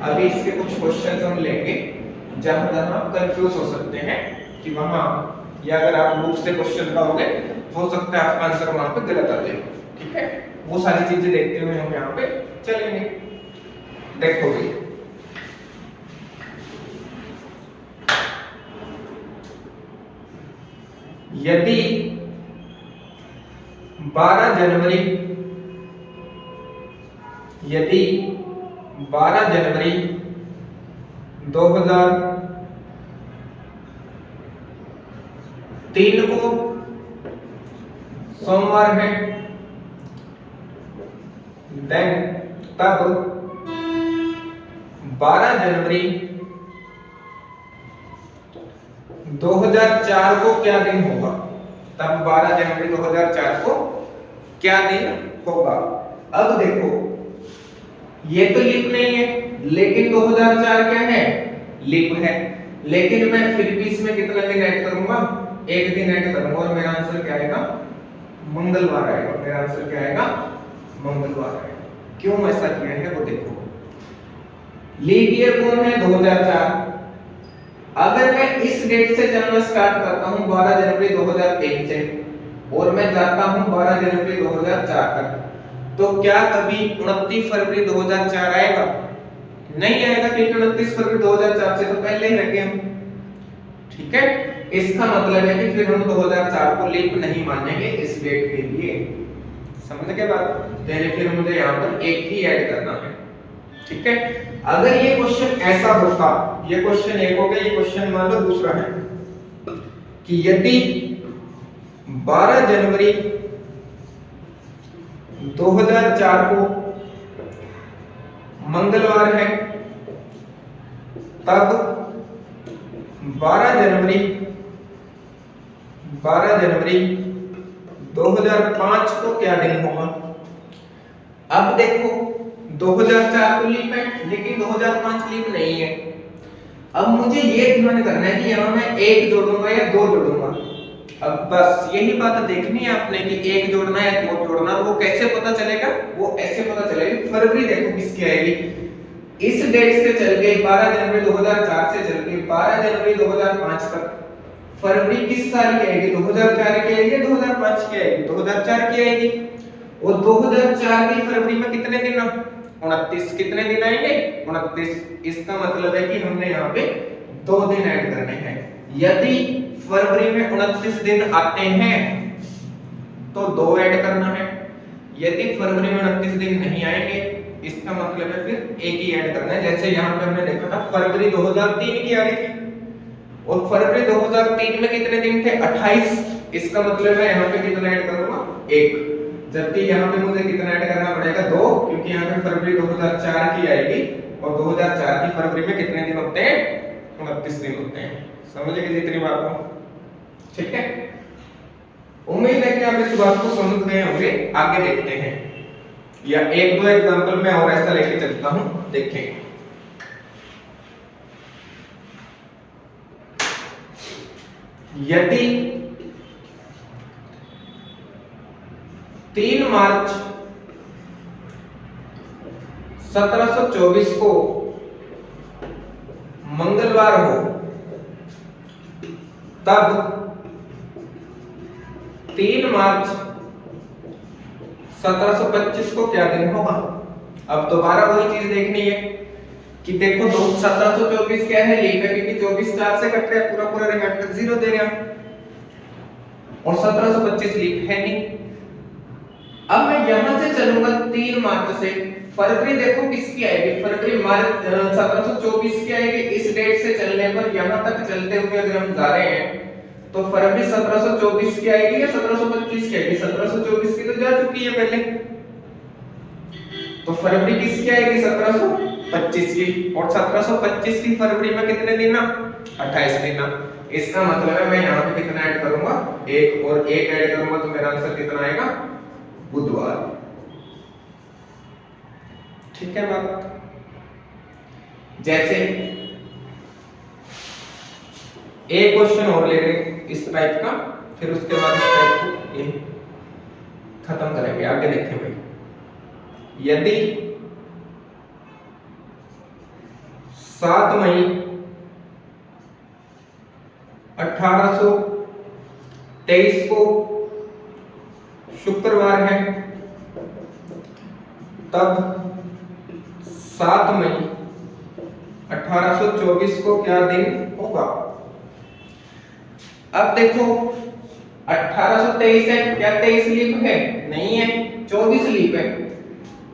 अभी इसके कुछ क्वेश्चंस हम लेंगे जहां आप कंफ्यूज हो सकते हैं कि वहां, या अगर आप बुक से क्वेश्चन पाओगे हो सकता है आपका आंसर वहां पे गलत आ जाए। ठीक है, वो सारी चीजें देखते हुए हम यहाँ पे चलेंगे। देखो भाई, यदि 12 जनवरी 2003 को सोमवार है, देन तब 12 जनवरी 2004 को क्या दिन होगा? तब 12 जनवरी 2004 को क्या दिन होगा? अब देखो, ये तो लीप नहीं है, लेकिन 2004 क्या है? लीप है। लेकिन मैं फिर भी इसमें कितना दिन ऐड करूंगा? 1 दिन ऐड करूंगा और मेरा आंसर क्या आएगा? मंगलवार आएगा। मेरा आंसर क्या आएगा? मंगलवार आएगा। क्यों ऐसा किया है वो देखो। लीप ईयर कौन है? 2004। अगर मैं इस डेट से चलना स्टार्ट करता हूं 12 जनवरी 2003 से और मैं जाता हूं 12 जनवरी 2004 तक, तो क्या कभी 29 फरवरी 2004 आएगा? नहीं आएगा, क्योंकि 29 फरवरी 2004 से तो पहले ही रखे हम। ठीक है, इसका मतलब है कि फिर हम 2004 को लीप नहीं मानेंगे इस डेट के लिए। समझ गए बात? पहले फिर मुझे यहाँ पर एक ही ऐड करना है। ठीक है, अगर ये क्वेश्चन ऐसा होता, ये क्वेश्चन एक हो गया, ये क्वेश्चन मान लो दूसरा है कि यदि 12 जनवरी 2004 को मंगलवार है, तब 12 जनवरी 2005 को क्या दिन होगा? अब देखो, 2004 को लीप है लेकिन 2005 लीप नहीं है। अब मुझे ये ध्यान करना है कि यहाँ मैं 1 जोड़ूंगा या 2 जोड़ूंगा। अब बस यही बात देखनी है आपने कि 1 जोड़ना है 2 जोड़ना। वो कैसे पता चलेगा? वो ऐसे पता चलेगा, फरवरी देखो किसकी आएगी। इस डेट से चल गई 12 जनवरी 2004 से चल गई 12 जनवरी 2005 तक। फरवरी किस साल की आएगी? 2004 की आएगी, 2005 की आएगी? 2004 की आएगी। और 2004 की फरवरी में कितने दिन? 29। कितने दिन आएंगे? 29। इसका मतलब है कि हमने यहाँ पे 2 दिन ऐड करने हैं। यदि फरवरी में 29 दिन आते हैं तो 2 ऐड करना है। यदि फरवरी में 29 दिन नहीं आएंगे, इसका मतलब है फिर एक ही ऐड करना है। जैसे यहाँ पे हमने देखा था फरवरी 2003 की आ रही थी और फरवरी 2003 में कितने दिन थे? 28। इसका मतलब है यहाँ पे कितना ऐड करूंगा? 1। जबकि यहाँ पे मुझे कितना ऐड करना पड़ेगा? 2, क्योंकि यहाँ पे फरवरी 2004 की आएगी और 2004 की फरवरी में कितने दिन होते हैं? 29 दिन होते हैं। समझ गए जितनी बात को? ठीक है, उम्मीद है कि आप इस बात को समझ गए होंगे। आगे देखते हैं, या 1-2 एग्जांपल मैं और ऐसा लेके चलता हूं, देखें। यदि 3 मार्च 1724 को मंगलवार हो, तब 3 मार्च 1725 को क्या दिन होगा? अब दोबारा वही चीज देखनी है कि देखो 1724 क्या है? लीप है, क्योंकि 24 4 से कट रहा है, पूरा पूरा रिमाइंडर 0 दे रहा है और 1725 लीप है नहीं। अब मैं यहां से चलूंगा 3 मार्च से। फरवरी देखो किसकी आएगी? फरवरी मार्च 1724 की आएगी। इस डेट से चलने पर यहां तक चलते हुए अगर हम जा रहे हैं तो फरवरी 1724 की आएगी या 1725 की आएगी? 1724 की तो जा चुकी है पहले, तो फरवरी किसकी आएगी? 1725 25 की, और 1725 की फरवरी में कितने दिन ना, 28 दिन ना। इसका मतलब है मैं यहाँ पे कितना ऐड करूंगा, एक, और एक ऐड करूंगा तो मेरा आंसर कितना आएगा, बुधवार। ठीक है बात। जैसे एक क्वेश्चन और ले रहे इस टाइप का, फिर उसके बाद इस टाइप को ये खत्म करेंगे। आगे देखें भाई, यदि 7 मई 1823 को शुक्रवार है, तब 7 मई 1824 को क्या दिन होगा। अब देखो 1823 है, क्या 23 लीप है, नहीं है, 24 लीप है।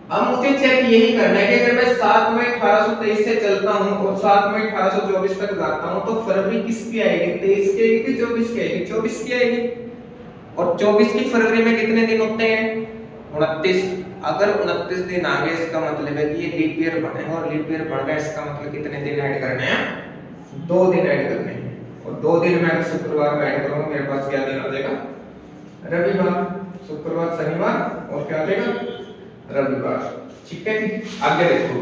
अब मुझे चेक यही करना है कि अगर मैं 7 मई 1823 से चलता हूं और 7 मई 1824 तक जाता हूं, तो फरवरी किसकी आएगी, 23 की आएगी कि 24 की आएगी, 24 की आएगी। और 24 की फरवरी में कितने दिन होते हैं, 29। अगर 29 दिन आ गए, इसका मतलब है कि ये लीप ईयर बनेगा, और लीप ईयर बढ़ गया, इसका मतलब कितने दिन ऐड करने हैं, 2 दिन ऐड करने हैं। और 2 दिन मैं शुक्रवार में ऐड करूंगा, मेरे पास क्या दिन आ जाएगा, रविवार। शुक्रवार, शनिवार, और क्या आ जाएगा, रविवार। ठीक है जी, आगे देखो।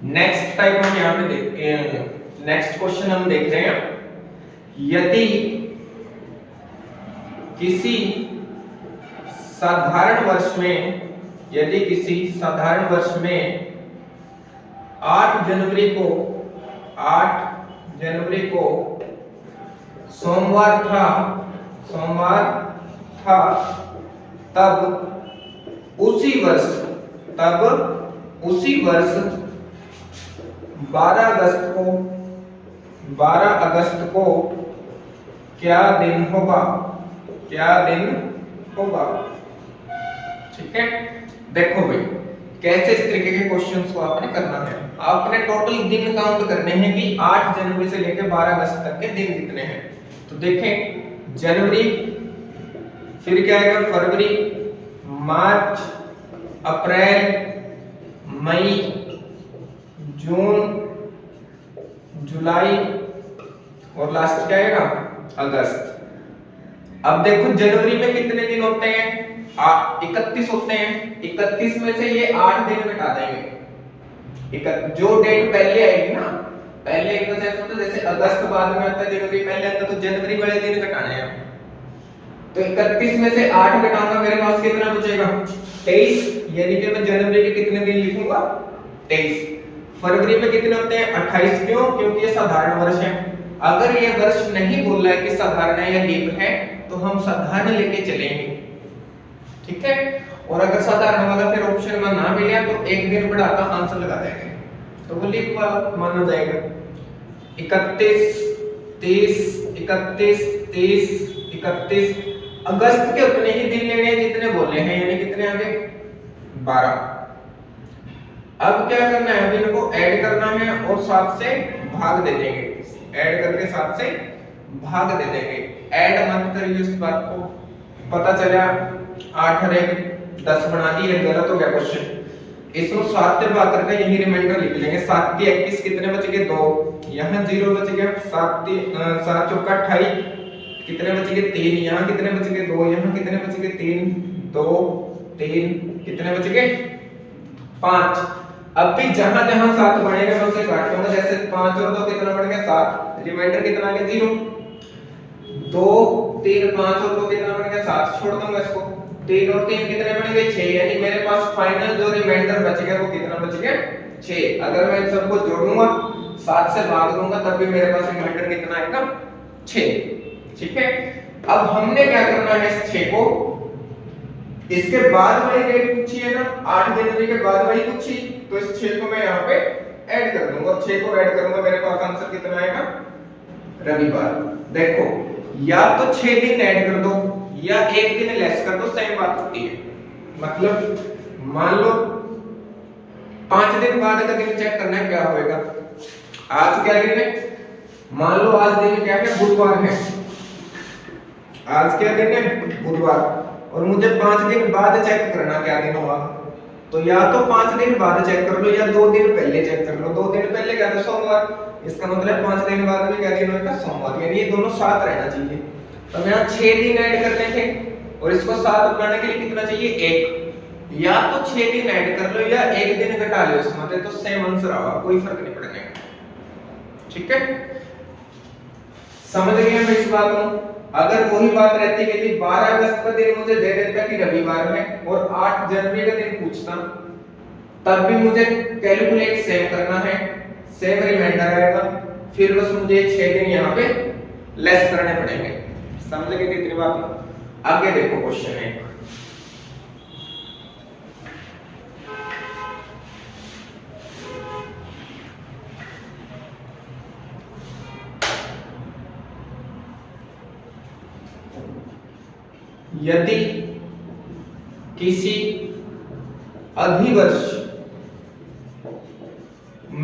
नेक्स्ट टाइप हम यहाँ पे देखते हैं, नेक्स्ट क्वेश्चन हम देख रहे हैं, यदि किसी साधारण वर्ष में, यदि किसी साधारण वर्ष में 8 जनवरी को सोमवार था, तब उसी वर्ष 12 अगस्त को क्या दिन होगा, ठीक है। देखो भाई, कैसे इस तरीके के क्वेश्चंस को आपने करना है, आपने टोटल दिन काउंट करने हैं कि 8 जनवरी से लेकर 12 अगस्त तक के दिन कितने हैं। तो देखें, जनवरी, फिर क्या आएगा, फरवरी, मार्च, अप्रैल, मई, जून, जुलाई, और लास्ट क्या आएगा, अगस्त। अब देखो जनवरी में कितने दिन होते हैं, 31 होते हैं। 31 में से ये 8 दिन घटा देंगे। जो डेट पहले आएगी ना, पहले एक तो जैसे अगस्त बाद में आता है, जनवरी पहले आता है, तो जनवरी वाले दिन घटाने हैं। तो 31 में से 8 घटाऊंगा, मेरे पास कितना बचेगा, 23। यानी कि मैं जनवरी के कितने दिन लिखूंगा, 23। फरवरी में कितने होते हैं, 28। क्यों, क्योंकि ये साधारण वर्ष है। अगर ये वर्ष नहीं बोल रहा है कि साधारण है या लीप है, तो हम साधारण लेके चलेंगे, ठीक है। और अगर साधारण वाला फिर ऑप्शन में ना मिला तो एक दिन बढ़ाता आंसर लगा देंगे, तो वो लीप वाला माना जाएगा। 31, 30, 31, 30, 31 अगस्त के उतने ही दिन लेने हैं जितने बोले हैं, यानी कितने आ गए, 12। अब क्या करना है, अब इनको ऐड करना है और 7 से भाग दे देंगे, ऐड करके 7 से भाग दे देंगे। ऐड मत करिए इस बात को, पता चला 8 और 1 10 बना दी, ये गलत हो गया क्वेश्चन। इसको 7 से भाग करके यही रिमाइंडर लिख लेंगे। 7 के 21 कितने बच गए, 2, यहाँ 0 बच गया। 7 चौका 28, कितने बच गए, 3, यहाँ कितने बच गए, 2, यहाँ कितने बच गए, 3, 2, 3, कितने बच गए, 5। अब भी जहां जहां 7 बनेगा मैं उसे काट दूंगा। जैसे 5 और 2 कितना बन गया, 7, रिमाइंडर कितना आ गया, 0। 2, 3, 5 और 2 कितना बन गया, 7, छोड़ दूंगा इसको। 3 और 3 कितने बन गए, 6। यानी मेरे पास फाइनल जो रिमाइंडर बच गया वो कितना बच गया, 6। अगर मैं इन सबको जोड़ूंगा, 7 से भाग दूंगा, तब भी मेरे पास रिमाइंडर कितना आएगा, 6। ठीक है। अब हमने क्या करना है, इस 6 को इसके बाद वाली डेट पूछी है ना, 8 जनवरी के बाद वाली पूछी, तो इस 6 को मैं यहाँ पे ऐड कर दूंगा। 6 को ऐड करूंगा, मेरे पास आंसर कितना आएगा, रविवार। देखो, या तो 6 दिन ऐड कर दो या 1 दिन लेस कर दो, सेम बात होती है। मतलब मान लो 5 दिन बाद का दिन चेक करना है क्या होएगा। आज क्या दिन है, मान लो आज दिन क्या है, बुधवार है। आज क्या दिन है, बुधवार। और मुझे 5 दिन बाद चेक करना क्या दिन हुआ, तो या तो 5 दिन बाद चेक कर लो या 2 दिन पहले चेक कर लो। 2 दिन पहले क्या था, सोमवार, इसका मतलब 5 दिन बाद भी क्या दिन होगा, सोमवार, यानी ये दोनों साथ रहना चाहिए। तो यहाँ 6 दिन ऐड करने थे और इसको साथ बनाने के लिए कितना चाहिए, 1। या तो 6 दिन ऐड कर लो या 1 दिन घटा लो इसमें, तो सेम आंसर आएगा, कोई फर्क नहीं पड़ने का। ठीक है, समझ गए हम इस बात को। अगर वही बात रहती कि 12 अगस्त का दिन मुझे दे देता कि रविवार है और 8 जनवरी का दिन पूछता, तब भी मुझे कैलकुलेट सेम करना है, सेम रिमाइंडर आएगा, फिर बस मुझे 6 दिन यहाँ पे लेस करने पड़ेंगे। समझ गए कितनी बात। आगे देखो क्वेश्चन है, यदि किसी अधिवर्ष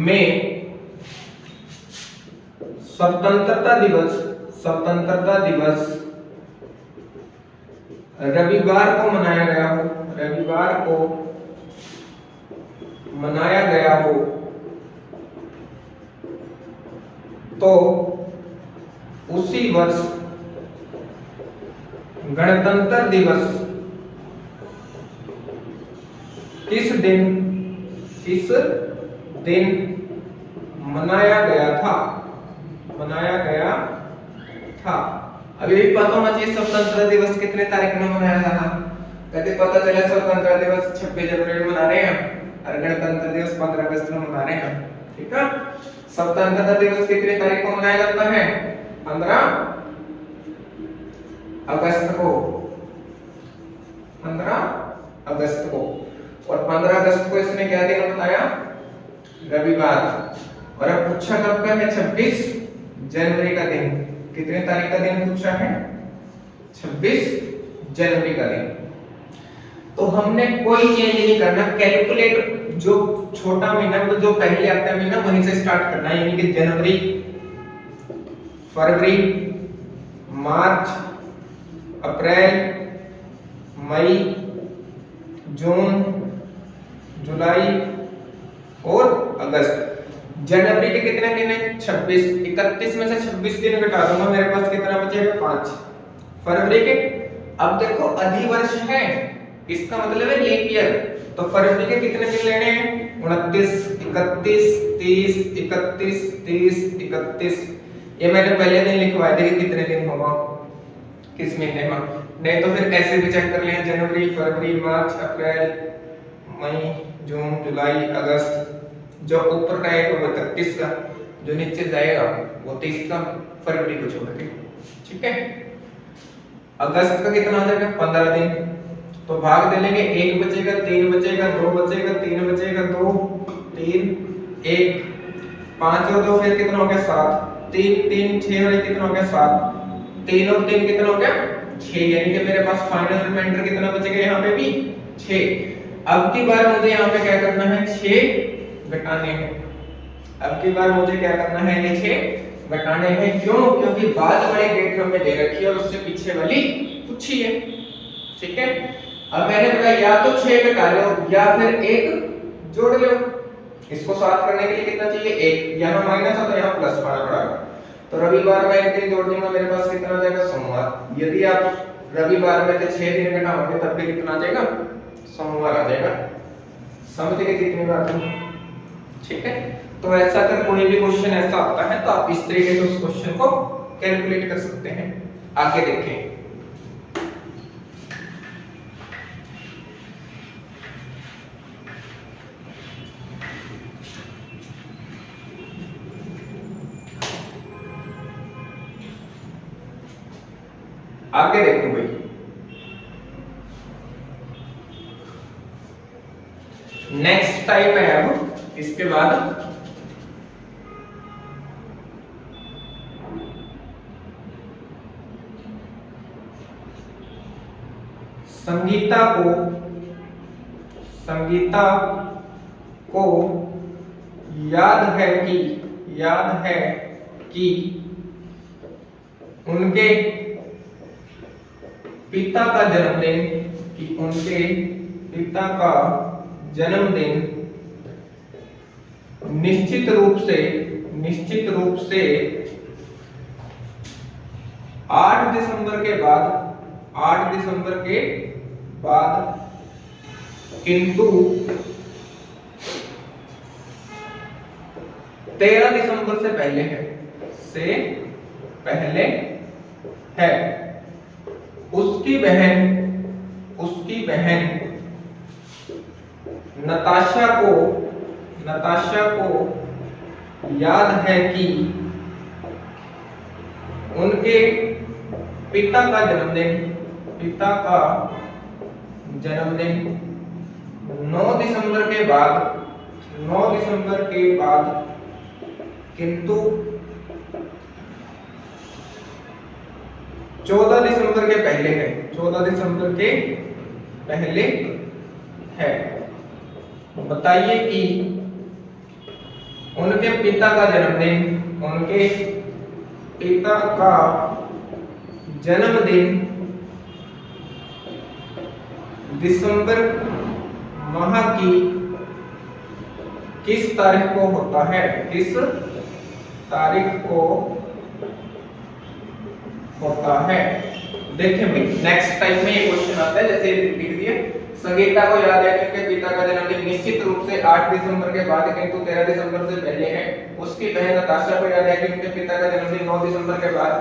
में स्वतंत्रता दिवस रविवार को मनाया गया हो तो उसी वर्ष गणतंत्र दिवस किस दिन मनाया गया था। अभी भी पता होना चाहिए स्वतंत्रता दिवस कितने तारीख में मनाया था। कभी पता चला स्वतंत्रता दिवस 26 जनवरी में मना रहे हैं और गणतंत्र दिवस 15 अगस्त में मना रहे हैं। ठीक है, स्वतंत्रता दिवस कितने तारीख को मनाया जाता है, 15 अगस्त को, 15 अगस्त को। और 15 अगस्त को इसने क्या दिन बताया, रविवार। और अब पूछा कब का है, 26 जनवरी का दिन। कितने तारीख का दिन पूछा है, 26 जनवरी का दिन। तो हमने कोई चेंज नहीं करना, कैलकुलेट जो छोटा महीना मतलब जो पहले आता है महीना वहीं से स्टार्ट करना है, यानी कि जनवरी, फरवरी, मार्च, अप्रैल, मई, जून, जुलाई और अगस्त। जनवरी के कितने दिन है, 26। 31 में से 26 दिन घटा दूंगा, मेरे पास कितना बचेगा, 5। फरवरी के, अब देखो अधिवर्ष है, इसका मतलब है लीप ईयर, तो फरवरी के कितने दिन लेने हैं, 29, 31, 30, 31, 30, 31। ये मैंने पहले दिन लिखवाए थे कि कितने दिन होगा किस महीने में, नहीं तो फिर ऐसे भी चेक कर लिया, जनवरी, फरवरी, मार्च, अप्रैल, मई, जून, जुलाई, अगस्त। जो ऊपर रहेगा वो 31 का, जो नीचे जाएगा वो 30 का, फरवरी को छोड़ के। ठीक है, अगस्त का कितना हो जाएगा, 15 दिन। तो भाग दे लेंगे, 1 बचेगा, 3 बचेगा, 2 बचेगा, 3 बचेगा, 2, 3, 1, 5 और 2 फिर कितना हो गया, 7, 3, 3, 6 और 1 कितना हो गया, 7, 3 और 3 कितना हो गया, 6। यानी कि मेरे पास फाइनल रिमाइंडर कितना बचेगा, यहाँ पे भी 6। अब की बार मुझे यहाँ पे क्या करना है, 6 घटाने हैं। अब की बार मुझे क्या करना है, ये 6 घटाने हैं। क्यों, क्योंकि बाद वाली डेट हमने दे रखी है और उससे पीछे वाली पूछी है। ठीक है, अब मैंने बताया या तो 6 घटा लो या फिर 1 जोड़ लो। इसको साथ करने के लिए कितना चाहिए, 1। यहाँ माइनस है तो यहाँ प्लस पड़ा पड़ेगा। तो रविवार में 1 दिन जोड़ दूंगा, मेरे पास कितना आ जाएगा, सोमवार। यदि आप रविवार में से 6 दिन घटाओगे तब भी कितना आ जाएगा, सोमवार आ जाएगा। समझ गए कितनी बात है। ठीक है, तो ऐसा अगर कोई भी क्वेश्चन ऐसा आता है तो आप इस तरीके से उस क्वेश्चन को कैलकुलेट कर सकते हैं। आगे देखें, आगे देखो भाई, नेक्स्ट टाइप है अब इसके बाद संगीता को याद है कि उनके पिता का जन्मदिन, कि उनके पिता का जन्मदिन निश्चित रूप से 8 दिसंबर के बाद किंतु 13 दिसंबर से पहले है। उसकी बहन नताशा को याद है कि उनके पिता का जन्मदिन 9 दिसंबर के बाद किंतु 14 दिसंबर के पहले है। बताइए कि उनके पिता का जन्मदिन दिसंबर माह की किस तारीख को होता है? देखिए भाई, नेक्स्ट टाइप में ये क्वेश्चन आता है, जैसे लिख दिए, संगीता को याद है कि उनके पिता का जन्मदिन निश्चित रूप से 8 दिसंबर के बाद किंतु 13 दिसंबर से पहले है। उसकी बहन नताशा को याद है कि उनके पिता का जन्मदिन 9 दिसंबर के बाद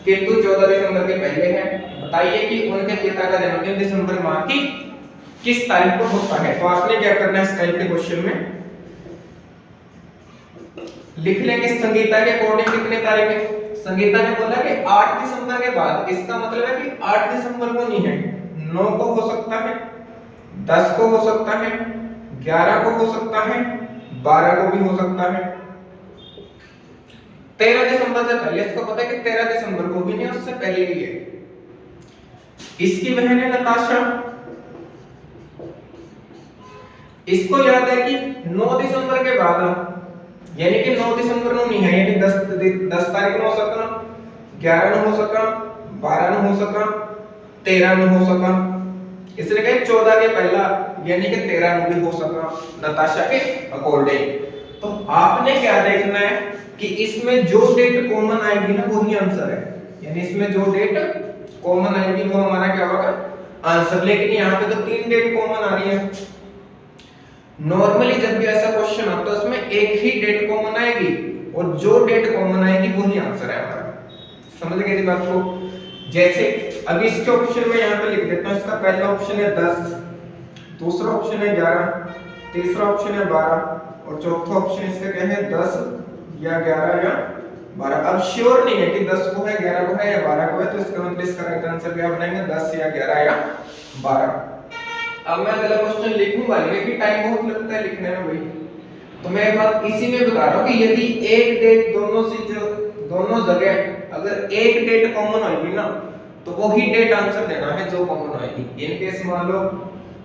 किंतु 14 दिसंबर के पहले है। बताइए कि उनके पिता का जन्मदिन दिसंबर माह की किस तारीख को होता है? तो आपने क्या करना है इस टाइप के क्वेश्चन में, लिख लेंगे संगीता के अकॉर्डिंग कितने तारीख है। संगीता ने बोला कि 8 दिसंबर के बाद, इसका मतलब है कि 8 दिसंबर को नहीं है, 9 को हो सकता है, 10 को हो सकता है, 11 को हो सकता है, 12 को भी हो सकता है। 13 दिसंबर से पहले इसको पता है कि 13 दिसंबर को भी नहीं, उससे पहले ही है। इसकी बहन है नताशा, इसको याद है कि 9 दिसंबर के बाद, यानी कि 9 दिसंबर को नहीं है, यानी 10 तारीख को हो सकता, 11 को हो सकता, 12 को हो सकता, 13 को हो सकता, इसलिए कहे 14 के पहला, यानी कि 13 को भी हो सकता नताशा के अकॉर्डिंग। तो आपने क्या देखना है कि इसमें जो डेट कॉमन आएगी ना वही आंसर है, यानी इसमें जो डेट कॉमन आएगी वो हमारा क्या होगा आंसर। लेकिन यहाँ पे तो 3 डेट कॉमन आ रही है। नॉर्मली जब भी ऐसा क्वेश्चन आता है उसमें एक ही डेट कॉमन आएगी और जो डेट कॉमन आएगी वही आंसर है हमारा। समझ गए इस बात को? जैसे अभी इसके ऑप्शन में यहाँ पे लिख देता हूँ, इसका पहला ऑप्शन है 10, दूसरा ऑप्शन है 11, तीसरा ऑप्शन है 12 और चौथा ऑप्शन इसका क्या है 10 या 11 या 12। अब श्योर नहीं है कि 10 को है, 11 को है या 12 को है, तो इसका मतलब इसका राइट आंसर क्या बनाएंगे 10 या 11 या 12। अब मैं अगला क्वेश्चन लिखूंगा, लेकिन टाइम बहुत लगता है लिखने में भाई, तो मैं एक बात इसी में बता रहा हूँ कि यदि एक डेट दोनों जगह अगर एक डेट कॉमन होगी ना तो वही डेट आंसर देना है जो कॉमन होगी। इन केस मान लो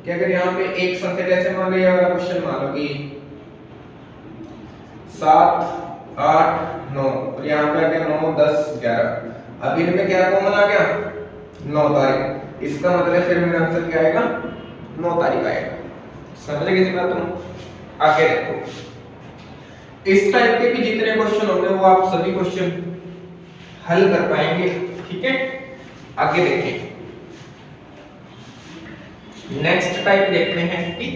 कि अगर यहाँ पे एक संख्या, जैसे मान लो ये वाला क्वेश्चन मान लो कि 7 8 9 और यहाँ पे आ गया 9 10 11, अब इनमें क्या कॉमन आ गया 9 तारीख, इसका मतलब फिर मेरा आंसर क्या आएगा 9 तारीख आएगा। समझ गए इस बात को? आगे देखो, इस टाइप के भी जितने क्वेश्चन होंगे वो आप सभी क्वेश्चन हल कर पाएंगे। ठीक है, आगे देखिए, नेक्स्ट टाइप देखते हैं इसकी।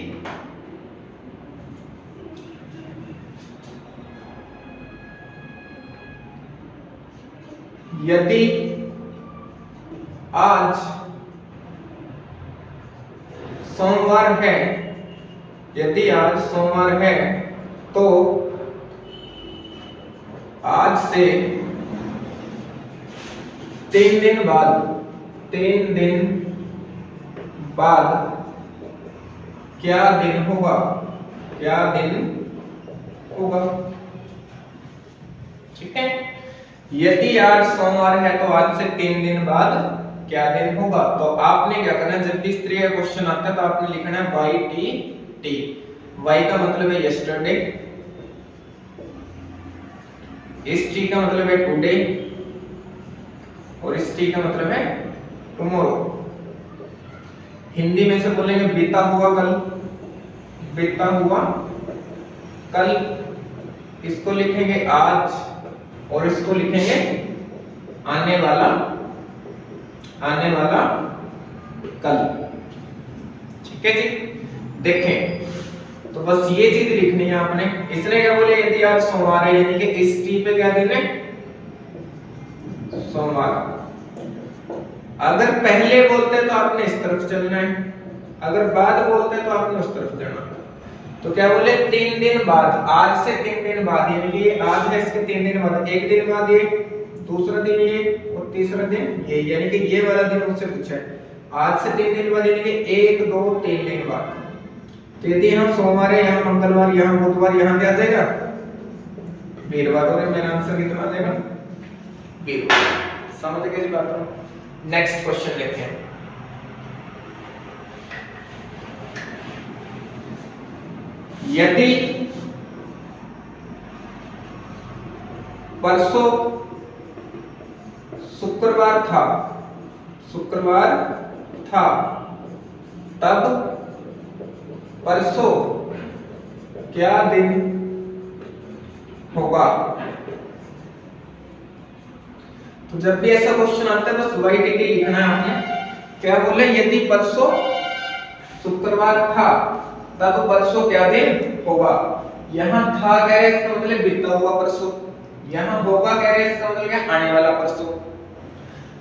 यदि आज सोमवार है, तो आज से 3 दिन बाद क्या दिन होगा? ठीक है, यदि आज सोमवार है तो आज से 3 दिन बाद क्या दिन होगा? तो आपने क्या करना है, जब भी इस तरह का क्वेश्चन आता है तो आपने लिखना है YTT। Y का मतलब है यस्टरडे, इस T का मतलब है टुडे और इस T का मतलब है टुमारो। हिंदी में से बोलेंगे बीता हुआ कल, बीता हुआ कल, इसको लिखेंगे आज और इसको लिखेंगे आने वाला, आने वाला कल। ठीक है जी। देखें तो बस ये चीज लिखनी है आपने। इसने क्या बोले, यदि आज सोमवार है यानी कि इस टी पे क्या दिन है, सोमवार। अगर पहले बोलते तो आपने इस तरफ चलना है, अगर बाद बोलते तो आपने उस तरफ जाना। तो क्या बोले 3 दिन बाद, आज से 3 दिन बाद, यानी कि आज है इसके 3 दिन बाद, एक दिन बाद ये, दूसरा दिन ये और तीसरा दिन ये, यानी कि ये वाला दिन मुझसे पूछा है। आज से 3 दिन बाद यानी कि 1 2 3 दिन बाद। तो यदि यहाँ सोमवार है, यहाँ मंगलवार, यहाँ बुधवार, यहाँ क्या आ जाएगा, वीरवार। और मेरा आंसर कितना आ जाएगा, वीरवार। समझ गए इस बात को। नेक्स्ट क्वेश्चन लेते हैं। यदि परसों शुक्रवार था, शुक्रवार था, तब परसों क्या दिन होगा। तो जब भी ऐसा क्वेश्चन आता है बस YTT लिखना है आपने। क्या बोले, यदि परसों शुक्रवार था तब परसों क्या दिन होगा। यहाँ था कह रहे इसका मतलब बीता हुआ परसों, यहाँ होगा कह रहे इसका मतलब क्या, आने वाला परसों।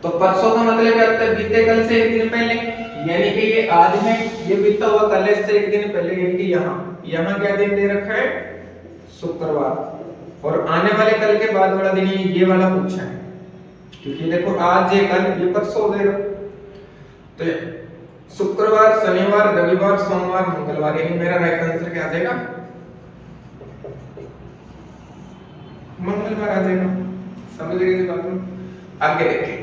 तो परसों का मतलब क्या होता है, बीते कल से 1 दिन पहले, यानी कि ये आज है, ये बीता हुआ कल है से 1 दिन पहले, यानी कि यहाँ क्या दिन दे रखा है, शुक्रवार। और आने वाले कल के बाद वाला दिन ये वाला पूछा है, क्योंकि देखो आज ये कल, ये परसों हो गया। तो शुक्रवार, शनिवार, रविवार, सोमवार, मंगलवार, यानी मेरा राइट आंसर क्या आ जाएगा, मंगलवार आ जाएगा। समझ गए इस बात को। आगे देखें,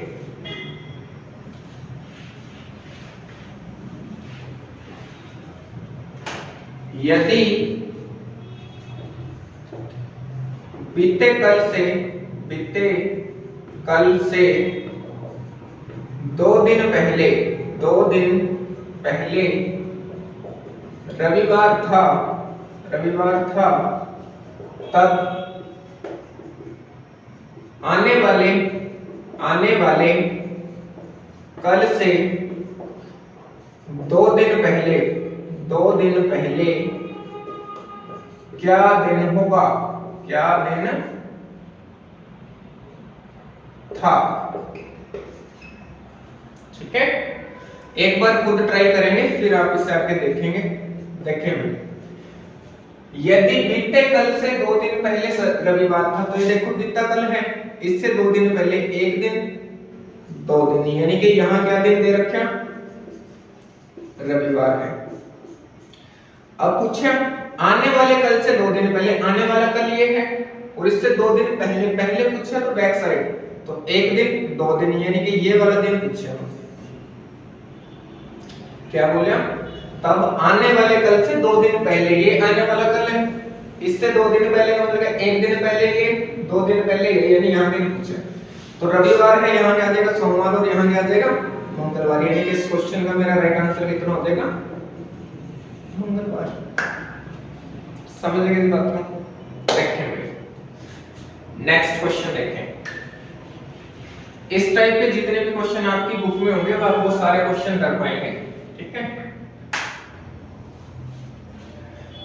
यदि बीते कल से 2 दिन पहले रविवार था, तब आने वाले कल से 2 दिन पहले क्या दिन होगा, क्या दिन था। ठीक है, एक बार खुद ट्राई करेंगे फिर आप इसे आगे देखेंगे। देखेंगे यदि बीते कल से 2 दिन पहले रविवार था, तो ये देखो बीता कल है, इससे 2 दिन पहले 1 दिन 2 दिन, यानी कि यहाँ क्या दिन दे रखे, रविवार है। अब पूछा आने वाले कल से 2 दिन पहले, आने वाला कल ये है और इससे 2 दिन पहले पूछा तो बैक साइड, तो 1 दिन 2 दिन, यानी कि ये वाला दिन पूछा। क्या बोला, तब आने वाले कल से 2 दिन पहले, ये आने वाला कल है, इससे 2 दिन पहले मतलब 1 दिन पहले ये, 2 दिन पहले ये, यानी यहाँ दिन पूछा। तो रविवार है, यहाँ क्या आ जाएगा, सोमवार, और यहाँ क्या आ जाएगा, मंगलवार। यानी कि इस क्वेश्चन का मेरा राइट आंसर कितना हो जाएगा, मंगलवार। समझ गए इस बात को। देखेंगे नेक्स्ट क्वेश्चन देखें। इस टाइप के जितने भी क्वेश्चन आपकी बुक में होंगे आप वो सारे क्वेश्चन कर पाएंगे। ठीक है,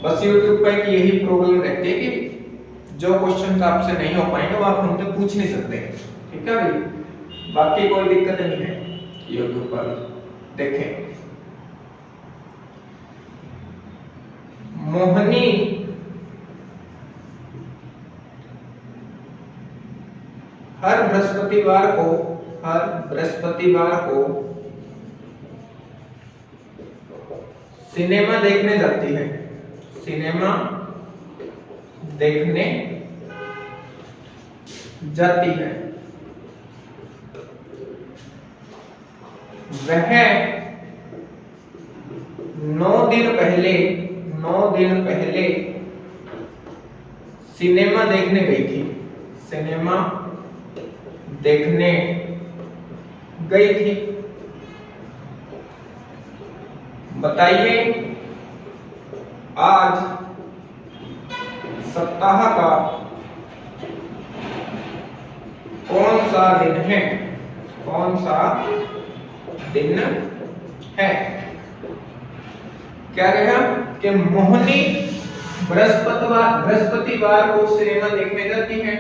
बस YouTube पर की यही प्रॉब्लम रहती है कि जो क्वेश्चन आपसे नहीं हो पाएंगे वो आप हमसे पूछ नहीं सकते। ठीक है भाई, बाकी कोई दिक्कत नहीं है YouTube पर। देखें, मोहनी हर बृहस्पतिवार को सिनेमा देखने जाती है, सिनेमा देखने जाती है। वह 9 दिन पहले सिनेमा देखने गई थी, सिनेमा देखने गई थी। बताइए आज सप्ताह का कौन सा दिन है? कौन सा दिन है? क्या कहा कि मोहिनी बृहस्पतिवार को सिनेमा देखने जाती है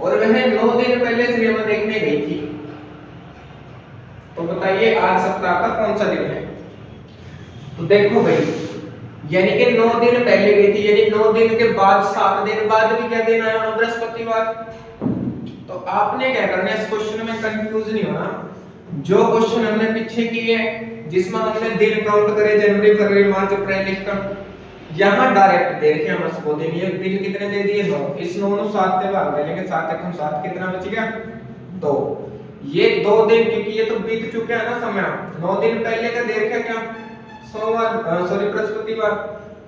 और वह 9 दिन पहले सिनेमा देखने गई थी। तो बताइए आज सप्ताह का कौन सा दिन है? तो देखो भाई, यानी कि 9 दिन पहले गई थी, यानी 9 दिन के बाद 7 दिन बाद भी क्या दिन आया? बृहस्पतिवार। तो आपने क्या करना है, इस क्वेश्चन में कंफ्यूज नहीं होना। जो क्वेश्चन हमने पीछे किए हैं जिसमें हमने दिन काउंट करे जनवरी फरवरी मार्च अप्रैल इसका, यहां डायरेक्ट देखिए हम इसको देंगे दिन कितने दे दिए? 9। इस 9 को 7 से भाग देंगे, 7 × 7 कितना बच गया? 2। ये 2 दिन, क्योंकि ये तो बीत चुके हैं ना समय। 9 दिन पहले का दे रखा क्या? सोमवार, सॉरी बृहस्पतिवार।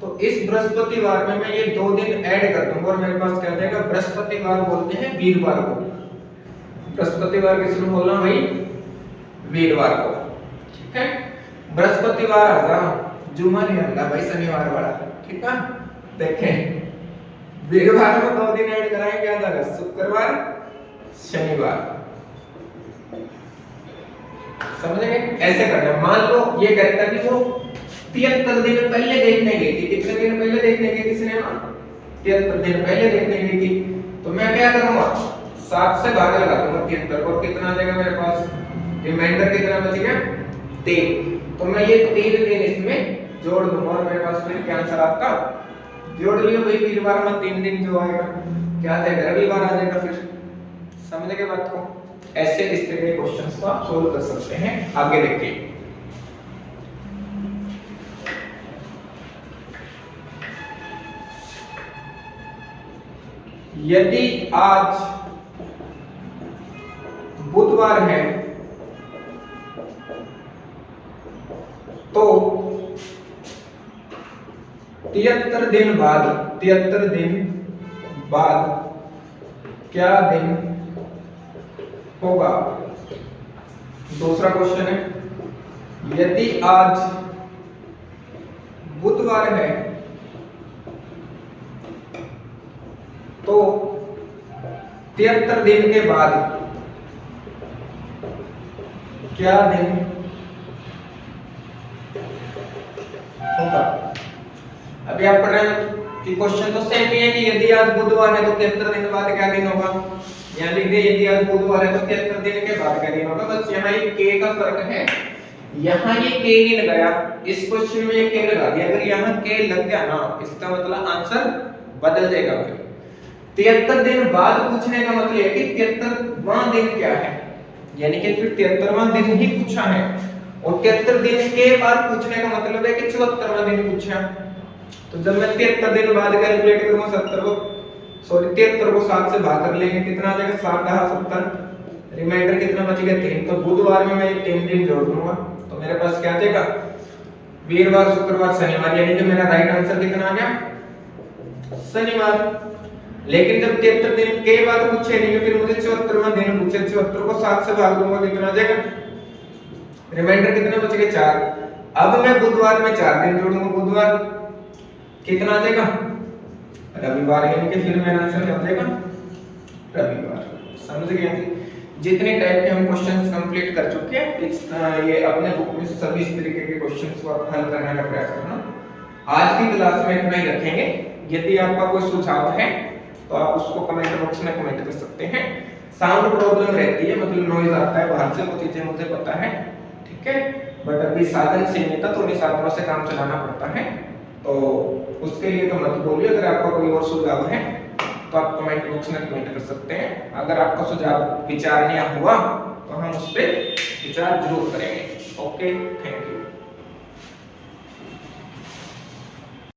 तो इस बृहस्पतिवार में मैं ये 2 दिन ऐड कर दूंगा और मेरे पास क्या आ जाएगा? बृहस्पतिवार बोलते हैं वीरवार को। बृहस्पतिवार किस में बोलना भाई? वीरवार को। ठीक है, बृहस्पतिवार आ जा, जुमा नहीं आता भाई, शनिवार वाला। ठीक है, देखें वीरवार में 2 दिन ऐड कराएंगे, क्या आ जाएगा? शुक्रवार शनिवार। समझ गए? ऐसे करना। मान लो ये कहता कि वो 73 दिन पहले देखने गई थी। कितने दिन पहले देखने गई थी सिनेमा? 73 दिन पहले देखने गई थी। तो मैं क्या करूंगा? 7 से भाग लगा दूंगा 73 को, कितना आ जाएगा मेरे पास? रिमाइंडर कितना बच गया? 3। तो मैं ये 3 दिन इसमें जोड़ दूंगा और मेरे पास फिर क्या आंसर आपका? जोड़ लियो भाई, वीरवार में 3 दिन जो आएगा क्या आ जाएगा? रविवार आ जाएगा। फिर समझ गए बात को? ऐसे इस तरह के क्वेश्चंस को आप सोल्व कर सकते हैं। आगे देखिए, यदि आज बुधवार है तो 73 दिन बाद क्या दिन होगा? दूसरा क्वेश्चन है, यदि आज बुधवार है तो 73 दिन के बाद क्या दिन होगा? अभी आप पढ़ रहे हैं कि क्वेश्चन तो सेम ही है कि यदि आज बुधवार है तो 73 दिन बाद क्या दिन होगा। यहाँ लिख दे यदि आज बुधवार है तो 73 दिन के बाद क्या दिन होगा। बस यहाँ ये k का फर्क है, यहाँ ये k नहीं लगाया, इस क्वेश्चन में ये k लगा दिया। अगर यहाँ k लग गया ना, इसका मतलब आंसर बदल जाएगा। फिर 73 दिन बाद पूछने का मतलब है कि 73वां दिन क्या है, यानी कि फिर 73वां दिन ही पूछा है। और 73 दिन के बाद पूछने का मतलब है कि 74वां दिन पूछा। तो जब मैं 73 दिन बाद कैलकुलेट करूंगा 73 को 7 से भाग कर लेंगे, कितना आ जाएगा? 7 × 70, रिमाइंडर कितना बच गया? 3। तो बुधवार में मैं ये 3 दिन जोड़ दूंगा तो मेरे पास क्या आ जाएगा? वीरवार शुक्रवार शनिवार, यानी कि मेरा राइट आंसर कितना आ गया? शनिवार। लेकिन जब 73 दिन के बाद पूछे नहीं, फिर मुझे 74वां दिन पूछे, 74 को 7 से भाग दूंगा, कितना आ जाएगा? रिमाइंडर कितना बच गया? 4। अब मैं बुधवार में 4 दिन जोड़ूंगा, बुधवार कितना आ जाएगा? रविवार, यानी कि फिर मेरा आंसर क्या हो जाएगा? रविवार। समझ गए? जितने टाइप के हम क्वेश्चंस कंप्लीट कर चुके हैं, ये अपने बुक में से सभी इस तरीके के क्वेश्चंस को आप हल करने का प्रयास करना। आज की क्लास में इतना ही रखेंगे। यदि आपका कोई सुझाव है तो आप उसको कमेंट बॉक्स में कमेंट कर सकते हैं। साउंड प्रॉब्लम रहती है, मतलब नॉइज आता है बाहर से, वो चीजें मुझे पता है, ठीक है, बट अभी साधन सीमित है तो उन्हीं साधनों से काम चलाना पड़ता है, तो उसके लिए तो मत बोलिए। अगर आपका कोई और सुझाव है तो आप कमेंट बॉक्स में कमेंट कर सकते हैं। अगर आपका सुझाव विचारणीय हुआ तो हम उस पर विचार जरूर करेंगे। Okay, thank you.